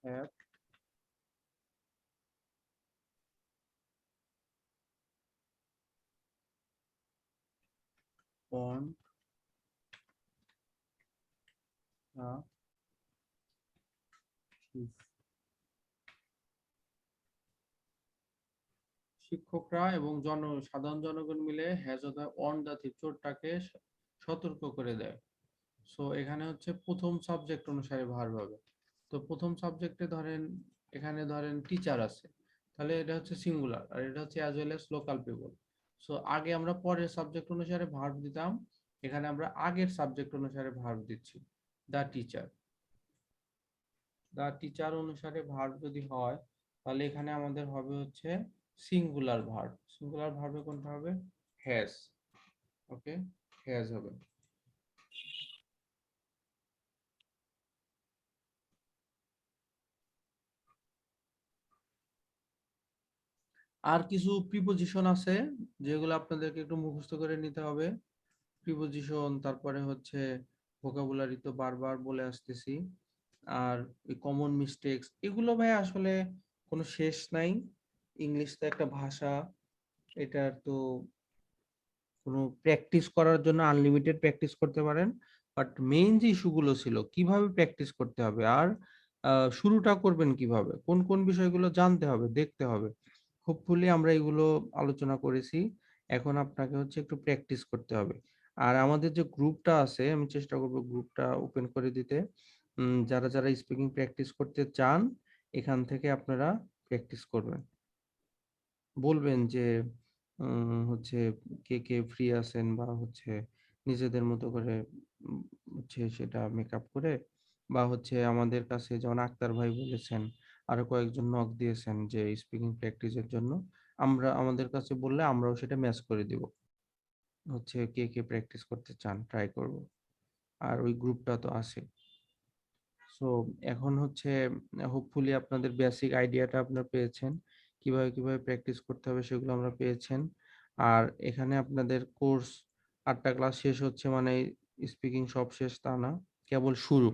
have on the chief, শিক্ষকরা এবং সাধারণ জনগণ মিলে হ্যাজ অথবা অন দা থিপ চোরটাকে সতর্ক করে দেয়। সো এখানে হচ্ছে প্রথম সাবজেক্ট অনুসারে ভার্ব হবে। তো প্রথম সাবজেক্টে ধরেন এখানে ধরেন টিচার আছে, তাহলে এটা হচ্ছে সিঙ্গুলার, আর এটা হচ্ছে as well as local people. So আগে আমরা পরের সাবজেক্ট অনুসারে ভার্ব দিতাম, এখানে আমরা আগের সাবজেক্ট অনুসারে ভার্ব দিচ্ছি। দা টিচার, দা টিচার অনুসারে ভার্ব যদি হয়, তাহলে এখানে আমাদের হবে হচ্ছে সিঙ্গুলার ভার্ব। সিঙ্গুলার ভার্বে কোনটা হবে? হ্যাজ। ওকে, হ্যাজ হবে। আর কিছু প্রিপোজিশন আছে যেগুলো আপনাদেরকে একটু মুখস্থ করে নিতে হবে। প্রিপোজিশন, তারপরে হচ্ছে ভোকাবুলারি তো বারবার বলে আসতেছি। আর এই কমন মিস্টেকস, এগুলো ভাই আসলে কোনো শেষ নাই। ইংলিশ তো একটা ভাষা, এটার তো কোনো প্র্যাকটিস করার জন্য আনলিমিটেড প্র্যাকটিস করতে পারেন। বাট মেইন যে ইস্যুগুলো ছিল কিভাবে প্র্যাকটিস করতে হবে, আর শুরুটা করবেন কিভাবে, কোন কোন বিষয়গুলো জানতে হবে, দেখতে হবে, হোপফুলি আমরা এগুলো আলোচনা করেছি। এখন আপনাকে হচ্ছে একটু প্র্যাকটিস করতে হবে। আর আমাদের যে গ্রুপটা আছে, আমি চেষ্টা করব গ্রুপটা ওপেন করে দিতে। যারা যারা স্পিকিং প্র্যাকটিস করতে চান, এখান থেকে আপনারা প্র্যাকটিস করবেন। বলবেন যে হচ্ছে কে কে ফ্রি আছেন, বা হচ্ছে নিজেদের মতো করে হচ্ছে সেটা মেকআপ করে, বা হচ্ছে আমাদের কাছে যেমন আক্তার ভাই বলেছেন, আরো কয়েকজন নক দিয়েছেন যে স্পিকিং প্র্যাকটিসের জন্য, আমরা আমাদের কাছে বললে আমরাও সেটা ম্যাচ করে দিব। হচ্ছে কে কে প্র্যাকটিস করতে চান ট্রাই করব। আর ওই গ্রুপটা তো আছে। সো এখন হচ্ছে হোপফুলি আপনাদের বেসিক আইডিয়াটা আপনারা পেয়েছেন, কিভাবে কিভাবে প্র্যাকটিস করতে হবে সেগুলো আমরা পেয়েছেন। আর এখানে আপনাদের কোর্স 8টা ক্লাস শেষ হচ্ছে মানে স্পিকিং সব শেষ তা না, কেবল শুরু,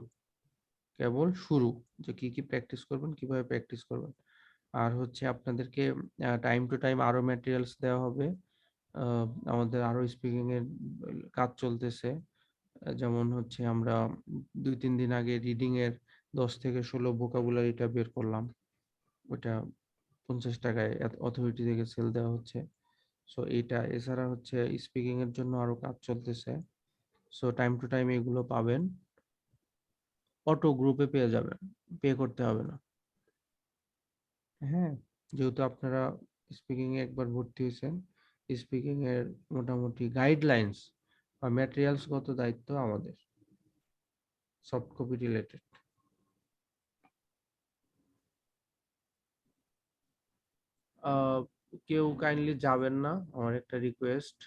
কেবল শুরু, যে কি কি প্র্যাকটিস করবেন, কিভাবে প্র্যাকটিস করবেন। আর হচ্ছে আপনাদেরকে টাইম টু টাইম আরো ম্যাটেরিয়ালস দেওয়া হবে। আমাদের আরো স্পিকিং এর কাজ চলতেছে। যেমন হচ্ছে আমরা 2-3 দিন আগে রিডিং এর 10 থেকে 16 ভোকাবুলারিটা বের করলাম। ওটা 50 টাকায় অথরিটি থেকে সেল দেওয়া হচ্ছে। সো এইটা, এছাড়া হচ্ছে স্পিকিং এর জন্য আরো কাজ চলতেছে। সো টাইম টু টাইম এগুলো পাবেন, অটো গ্রুপে পেয়ে যাবেন, পে করতে হবে না। হ্যাঁ, যেহেতু আপনারা স্পিকিং এ একবার ভর্তি হয়েছেন, স্পিকিং এর মোটামুটি গাইডলাইন্স বা ম্যাটেরিয়ালস গত দায়িত্ব আমাদের, সফট কপি রিলেটেড। কেউ কাইন্ডলি যাবেন না, আমার একটা রিকোয়েস্ট।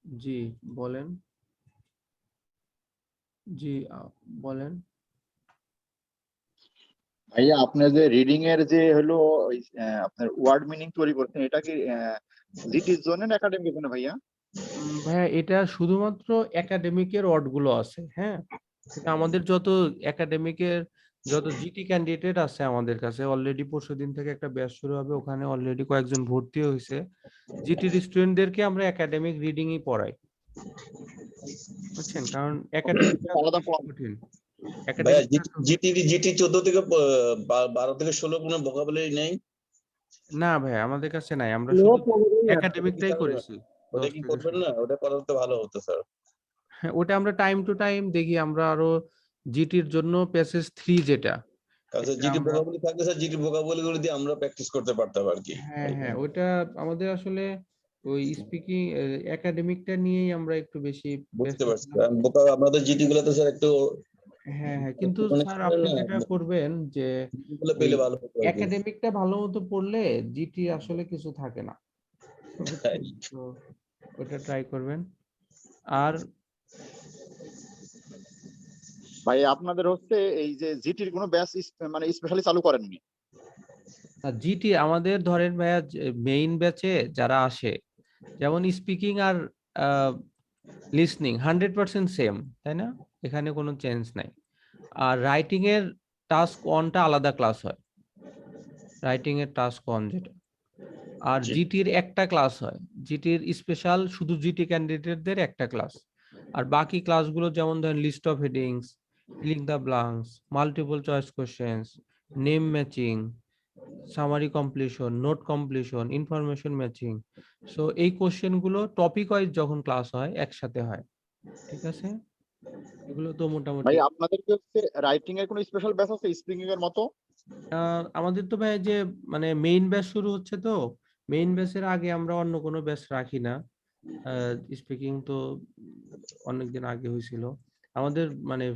জি বলেন। জি বলেন। ভাইয়া আপনার যে রিডিং এর যে হলো আপনার ওয়ার্ড মিনিং তৈরি করছেন, এটা কি জিটির জন্য না একাডেমিক জন্য ভাইয়া? ভাইয়া এটা শুধুমাত্র একাডেমিকের ওয়ার্ড গুলো আছে, হ্যাঁ। এটা আমাদের যত একাডেমিকের যত জিটি ক্যান্ডিডেট আছে আমাদের কাছে, অলরেডি পরশুদিন থেকে একটা ব্যাচ শুরু হবে, ওখানে অলরেডি কয়েকজন ভর্তি হয়েছে। জিটির স্টুডেন্টদেরকে আমরা একাডেমিক রিডিংই পড়াই, বুঝছেন, কারণ একাডেমিকটা আলাদা কঠিন। ভাইয়া একাডেমিকটা জিটি 14 থেকে 12 থেকে 16 কোনো ভোকাবুলারি নেই? না ভাই, আমাদের কাছে নাই, আমরা শুধু একাডেমিকটাই করেছি। ওটা 10 কি থেকে করবেন 16। না? ওটা করা তো ভালো হতো স্যার। হ্যাঁ, ওটা আমরা টাইম টু টাইম দেখি, আমরা আরো জিটির জন্য প্যাসেজ 3 যেটা, কারণ এটা জিটি আমরা, ভোকাবুলারি থাকলে স্যার জিটি ভোকাবুলারি গুলো দিয়ে আমরা প্র্যাকটিস করতে পারতাম আর কি। হ্যাঁ হ্যাঁ, ওটা আমাদের আসলে ওই স্পিকিং একাডেমিকটা নিয়েই আমরা একটু বেশি ব্যস্ত বুঝতে পারছি, ছিলাম। কারণ আমাদের জিটি গুলো তো স্যার একটু হ্যাঁ হ্যাঁ, কিন্তু মানে স্যার আপনি যেটা করবেন যে গুলো ওই পেলে ভালো হতো আর কি। একাডেমিকটা ভালো মতো পড়লে জিটি আসলে কিছু থাকে না, বুঝছেন? তো ওটা ট্রাই করবেন। আর ভাই আপনাদের হচ্ছে এই যে জিটির কোনো ব্যাচ মানে স্পেশালি চালু করেননি? জিটি আমাদের ধরেন ভাইয়া মেইন ব্যাচে যারা আসে, যেমন স্পিকিং আর লিসনিং 100% সেম, তাই না? এখানে কোনো চেঞ্জ নাই। আর রাইটিং এর টাস্ক অনটা আলাদা ক্লাস হয়, রাইটিং এর টাস্ক অন যেটা। আর জি। জিটির একটা ক্লাস হয়, জিটির স্পেশাল শুধু জিটি ক্যান্ডিডেটদের একটা ক্লাস। আর বাকি ক্লাসগুলো যেমন ধরেন list of headings, filling the blanks, multiple choice questions, name matching, summary completion, note completion, information matching. So এই কোশ্চেন গুলো টপিক ওয়াইজ যখন ক্লাস হয় একসাথে হয়, ঠিক আছে? এগুলো তো মোটামুটি ভাই আপনাদের কি হচ্ছে রাইটিং এর কোনো স্পেশাল ব্যাচ আছে স্পিকিং এর মতো? আমাদের তো ভাই যে মানে মেইন ব্যাচ শুরু হচ্ছে, তো মেইন ব্যাচের আগে আমরা অন্য কোনো ব্যাচ রাখি না। স্পিকিং তো অনেকদিন আগে হয়েছিল আমাদের, মানে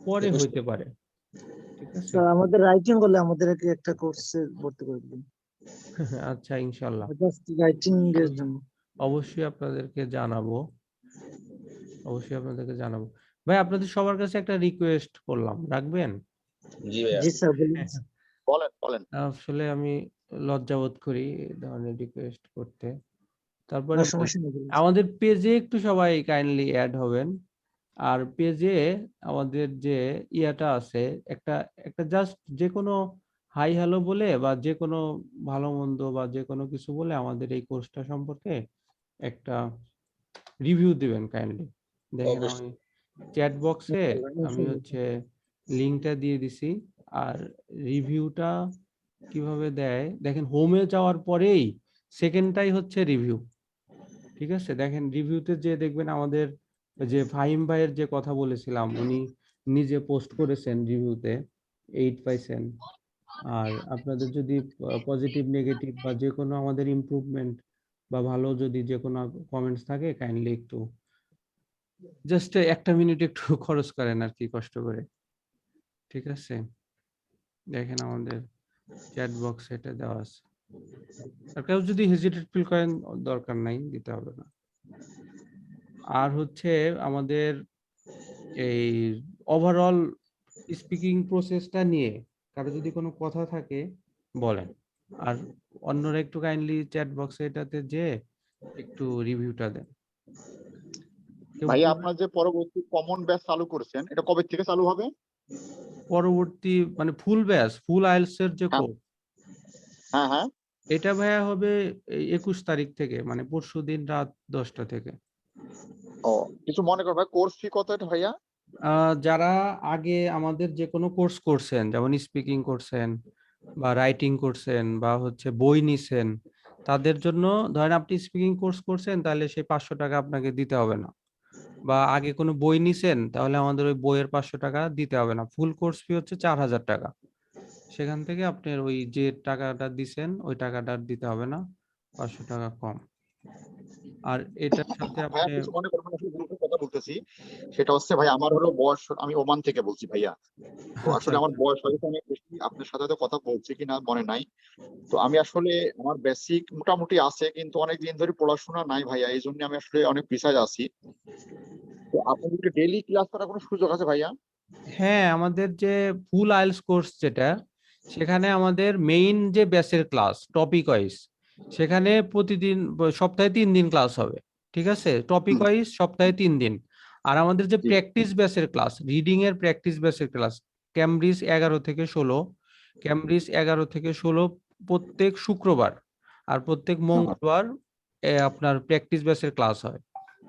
পরে হইতে পারে, ঠিক আছে? স্যার আমাদের রাইটিং করলে আমাদেরকে একটা কোর্সে ভর্তি করে দিবেন, আচ্ছা, ইনশাল্লাহ জাস্ট রাইটিং এর জন্য। অবশ্যই আপনাদেরকে জানাবো, অবশ্যই আপনাদেরকে জানাবো। ভাই আপনাদের সবার কাছে একটা রিকোয়েস্ট করলাম, রাখবেন? জি ভাইয়া। জি স্যার বলুন। বলেন বলেন। আসলে আমি লজ্জাবোধ করি এই ধরনের রিকোয়েস্ট করতে। তারপরে না, সমস্যা নেই, বলুন। আমাদের পেজে একটু সবাই কাইন্ডলি অ্যাড হবেন। আর পেজে আমাদের যে ইয়াটা আছে, একটা একটা জাস্ট যে কোনো হাই হ্যালো বলে বা যে কোনো ভালো মন্দ বা যে কোনো কিছু বলে আমাদের এই কোর্সটা সম্পর্কে একটা রিভিউ দিবেন কাইন্ডলি। দেখেন অবশ্যই। আমি চ্যাট বক্সে আমি হচ্ছে লিংকটা দিয়ে দিছি। আর রিভিউটা কিভাবে দেয় দেখেন, হোমে যাওয়ার পরেই সেকেন্ডটাই হচ্ছে রিভিউ। ঠিক আছে, দেখেন রিভিউতে যে দেখবেন আমাদের যে ফাহিম ভাইয়ের যে কথা বলেছিলাম, উনি নিজে পোস্ট করেছেন রিভিউতে 8 পাইছেন। আর আপনাদের যদি পজিটিভ নেগেটিভ বা যে কোনো আমাদের ইমপ্রুভমেন্ট বা ভালো যদি যে কোনো কমেন্টস থাকে কাইন্ডলি একটু জাস্ট একটা মিনিট একটু খরচ করেন আর কি, কষ্ট করে। ঠিক আছে, দেখেন আমাদের চ্যাট বক্স এটা দেওয়া আছে। আর কেউ যদি হেজিটেট ফিল করেন, দরকার নাই, দিতে হবে না। আর হচ্ছে আমাদের এই ওভারঅল স্পিকিং প্রসেসটা নিয়ে কারো যদি কোনো কথা থাকে বলেন। আর অন্যরা একটু কাইন্ডলি চ্যাট বক্সে এটাতে যে একটু রিভিউটা দেন। কেউ ভাইয়া বলবেন? আপনার যে পরবর্তী কমন ব্যাচ চালু করছেন এটা কবে থেকে চালু হবে? পরবর্তী মানে ফুল ব্যাচ, ফুল আইএলটিএস এর যে হ্যাঁ। কোর্স, হ্যাঁ হ্যাঁ। এটা ভাইয়া হবে 21 তারিখ থেকে, মানে পরশুদিন রাত 10টা থেকে। ও, কিছু মনে করো ভাই, কোর্স ফি কত এটা ভাইয়া? যারা আগে আমাদের যে কোনো কোর্স করছেন, যেমন স্পিকিং করছেন বা রাইটিং করছেন বা হচ্ছে বই নিছেন, তাদের জন্য ধরেন আপনি স্পিকিং কোর্স করছেন, তাহলে সেই 500 টাকা আপনাকে দিতে হবে না। বা আগে কোনো বই নিছেন, তাহলে আমাদের ওই বইয়ের 500 টাকা দিতে হবে না। ফুল কোর্স ফি হচ্ছে 4000 টাকা। সেখান থেকে আপনার ওই যে টাকাটা দিছেন ওই টাকাটা আর দিতে হবে না, 500 টাকা কম। আর এটার সাথে ভাইয়া আপনি কিছু মনে করবেন, আসলে গ্রুপের কথা বলতেছি। সেটা হচ্ছে ভাই আমার হলো বয়স, আমি ওমান থেকে বলছি ভাইয়া। তো আচ্ছা আসলে আমার বয়স হয়তো অনেক বেশি, আপনার সাথে তো কথা বলছি কিনা মনে নাই। তো আমি আসলে আমার বেসিক মোটামুটি আছে, কিন্তু অনেক দিন ধরে পড়াশোনা নাই ভাইয়া, এই জন্য আমি আসলে অনেক পিছায় আছি। তো আপনাদের ডেইলি ক্লাস করার কোনো সুযোগ আছে ভাইয়া? হ্যাঁ, আমাদের যে ফুল আইএলটিএস কোর্স যেটা, সেখানে আমাদের মেইন যে ব্যাচের ক্লাস টপিক ওয়াইজ, সেখানে প্রতিদিন সপ্তাহে 3 দিন ক্লাস হবে। ঠিক আছে, টপিক ওয়াইজ সপ্তাহে 3 দিন। আর আমাদের যে জি। প্র্যাকটিস ব্যাচের ক্লাস, রিডিং এর প্র্যাকটিস ব্যাচের ক্লাস, ক্যামব্রিজ 11 থেকে 16, ক্যামব্রিজ 11 থেকে 16 প্রত্যেক শুক্রবার আর প্রত্যেক মঙ্গলবার আপনার প্র্যাকটিস ব্যাচের ক্লাস হয়।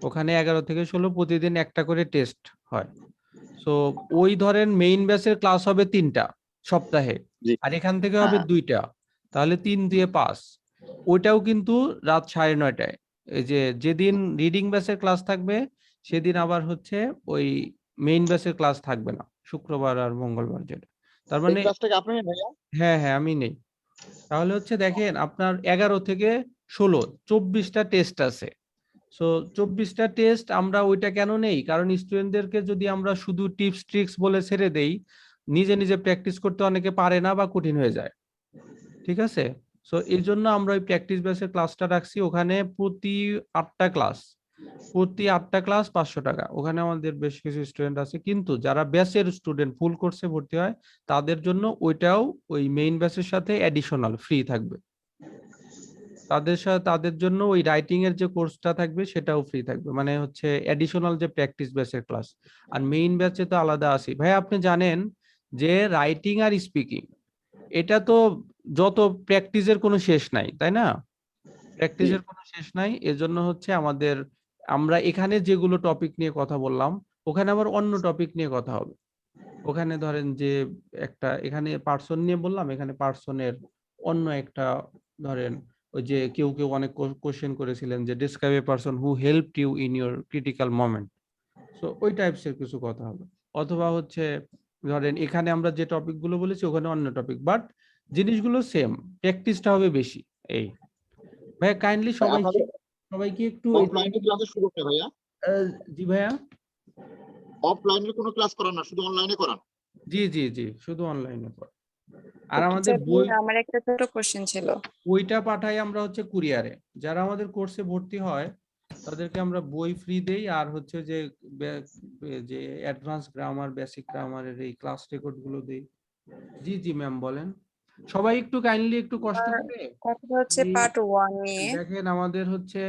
ওখানে 11 থেকে 16 প্রতিদিন একটা করে টেস্ট হয়। সো ওই ধরেন মেইন ব্যাচের ক্লাস হবে 3টা সপ্তাহে, জি। আর এখান থেকে হ্যাঁ, হবে হ্যাঁ। 2টা, তাহলে 3 দিয়ে 5। ওইটাও কিন্তু রাত 9:30টায়। এই যে যেদিন রিডিং ব্যাচের ক্লাস থাকবে সেদিন আবার হচ্ছে ওই মেইন ব্যাচের ক্লাস থাকবে না, শুক্রবার আর মঙ্গলবার যেটা। তার এই মানে ক্লাসটা কি আপনি নেন ভাইয়া? হ্যাঁ হ্যাঁ আমি নেই। তাহলে হচ্ছে দেখেন আপনার 11 থেকে 16 24টা টেস্ট আছে। সো 24টা টেস্ট আমরা ওইটা কেন নেই, কারণ স্টুডেন্টদেরকে যদি আমরা শুধু টিপস ট্রিক্স বলে ছেড়ে দেই, নিজে নিজে প্র্যাকটিস করতে অনেকে পারে না বা কঠিন হয়ে যায়। ঠিক আছে, সো এই জন্য আমরা ওই প্র্যাকটিস বেসের ক্লাসটা রাখছি। ওখানে প্রতি 8টা ক্লাস 500 টাকা। ওখানে আমাদের বেশ কিছু স্টুডেন্ট আছে, কিন্তু যারা ব্যাচের স্টুডেন্ট ফুল কোর্সে ভর্তি হয় তাদের জন্য ওইটাও ওই মেইন ব্যাচের সাথে অ্যাডিশনাল ফ্রি থাকবে। তাদের জন্য ওই রাইটিং এর যে কোর্সটা থাকবে সেটাও ফ্রি থাকবে, মানে হচ্ছে অ্যাডিশনাল যে প্র্যাকটিস বেসের ক্লাস। আর মেইন ব্যাচে তো আলাদা আছে। ভাই আপনি জানেন যে রাইটিং আর স্পিকিং এটা তো যত প্র্যাকটিসের কোনো শেষ নাই, তাই না? প্র্যাকটিসের কোনো শেষ নাই। এজন্য হচ্ছে আমরা এখানে যেগুলো টপিক নিয়ে কথা বললাম, ওখানে আবার অন্য টপিক নিয়ে কথা হবে। ওখানে ধরেন যে একটা এখানে পার্সন নিয়ে বললাম, এখানে পার্সনের অন্য একটা ধরেন ওই যে কেউ অনেক কোশ্চেন করেছিলেন যে describe a person who helped you in your critical moment. So ওই টাইপসের কিছু কথা হবে। অথবা হচ্ছে ধরেন এখানে আমরা যে টপিক গুলো বলেছি ওখানে অন্য টপিক, বাট জিনিসগুলো সেম, প্র্যাকটিসটা হবে বেশি। এই ভাইয়া কাইন্ডলি আপনাদের সবাইকে একটু অফলাইনে ক্লাসের সুযোগ নেই ভাইয়া? জি ভাইয়া, অফলাইনে কোনো ক্লাস করান না, শুধু অনলাইনে করান? জি জি জি, শুধু অনলাইনে পড়ে। আর আমাদের আচ্ছা বই ভাইয়া, আমার একটা ছোট কোশ্চেন ছিল। বইটা পাঠাই আমরা হচ্ছে কুরিয়ারে। যারা আমাদের কোর্সে ভর্তি হয় তাদেরকে আমরা বই ফ্রি দেই, আর হচ্ছে যে যে অ্যাডভান্স গ্রামার বেসিক গ্রামারের এই ক্লাস রেকর্ড গুলো দেই। জি জি ম্যাম বলেন। সবাই একটু কাইন্ডলি একটু কষ্ট করে কথাটা হচ্ছে এই পার্ট 1 নিয়ে। দেখেন আমাদের হচ্ছে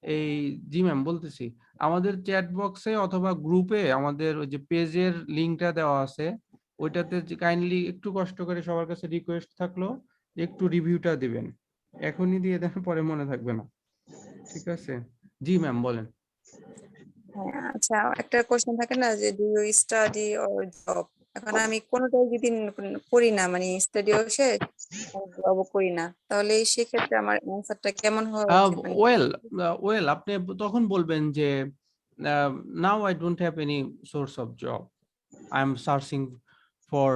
এই জি ম্যাম বলতেছি, আমাদের চ্যাট বক্সে অথবা গ্রুপে আমাদের ওই যে পেজের লিংকটা দেওয়া আছে, ওইটাতে কাইন্ডলি একটু কষ্ট করে সবার কাছে রিকোয়েস্ট থাকলো যে একটু রিভিউটা দিবেন। এখনই দিয়ে দেন, পরে মনে থাকবে না। ঠিক আছে, জি ম্যাম বলেন। হ্যাঁ, আচ্ছা একটা কোশ্চেন থাকে না যে do you study or job. এখন আমি কোনোটাই যদি করি না, মানে স্টাডিও শেষ জবও করি না, তাহলে সেক্ষেত্রে আমার অ্যান্সারটা কেমন হওয়া উচিত? মানে ওয়েল আপনি তখন বলবেন যে now I don't have any source of job, I am searching for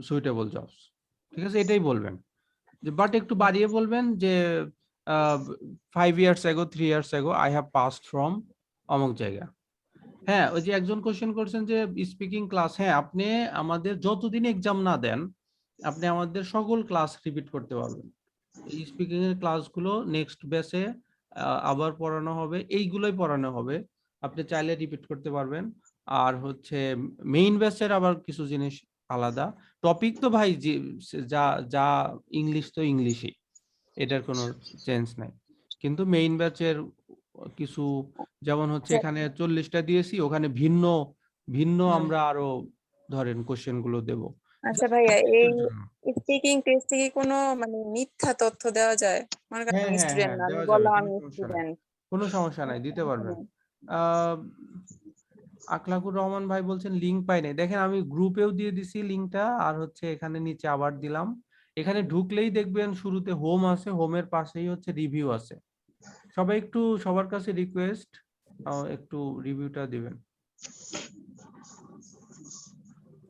suitable jobs. ঠিক আছে, এটাই বলবেন। বাট একটু বাড়িয়ে বলবেন যে 5 years ago 3 years ago I have passed from অমুক জায়গা। হ্যাঁ, ওই যে একজন কোশ্চেন করছেন যে স্পিকিং ক্লাস, হ্যাঁ আপনি আমাদের যতদিন এক্সাম না দেন আপনি আমাদের সকল ক্লাস রিপিট করতে পারবেন। এই স্পিকিং এর ক্লাসগুলো নেক্সট ব্যাচে আবার পড়ানো হবে, এইগুলোই পড়ানো হবে, আপনি চাইলে রিপিট করতে পারবেন। আর হচ্ছে মেইন ব্যাচের আবার কিছু জিনিস আলাদা, টপিক তো ভাই যা যা ইংলিশ তো ইংলিশই, এটার কোনো চেঞ্জ নাই। কিন্তু মেইন ব্যাচের কিছু, যেমন হচ্ছে এখানে 40টা দিয়েছি, ওখানে ভিন্ন ভিন্ন আমরা আরো ধরেন কোশ্চেন গুলো দেবো। আচ্ছা ভাইয়া, এই স্পিকিং টেস্টে কি কোনো মানে মিথ্যা তথ্য দেওয়া যায়? মনে করেন হ্যাঁ আমি হ্যাঁ স্টুডেন্ট হ্যাঁ, না, আমি দেওয়া যাবে, বললাম কোনো আমি সমস্যা নাই, স্টুডেন্ট। কোনো সমস্যা নাই, দিতে পারবেন। আকলাকুর রহমান ভাই বলছেন লিংক পাই নাই। দেখেন আমি গ্রুপেও দিয়ে দিছি লিংকটা, আর হচ্ছে এখানে নিচে আবার দিলাম। এখানে ঢুকলেই দেখবেন শুরুতে হোম আছে, হোমের পাশেই হচ্ছে রিভিউ আছে। সবাই একটু, সবার কাছে রিকোয়েস্ট একটু রিভিউটা দিবেন।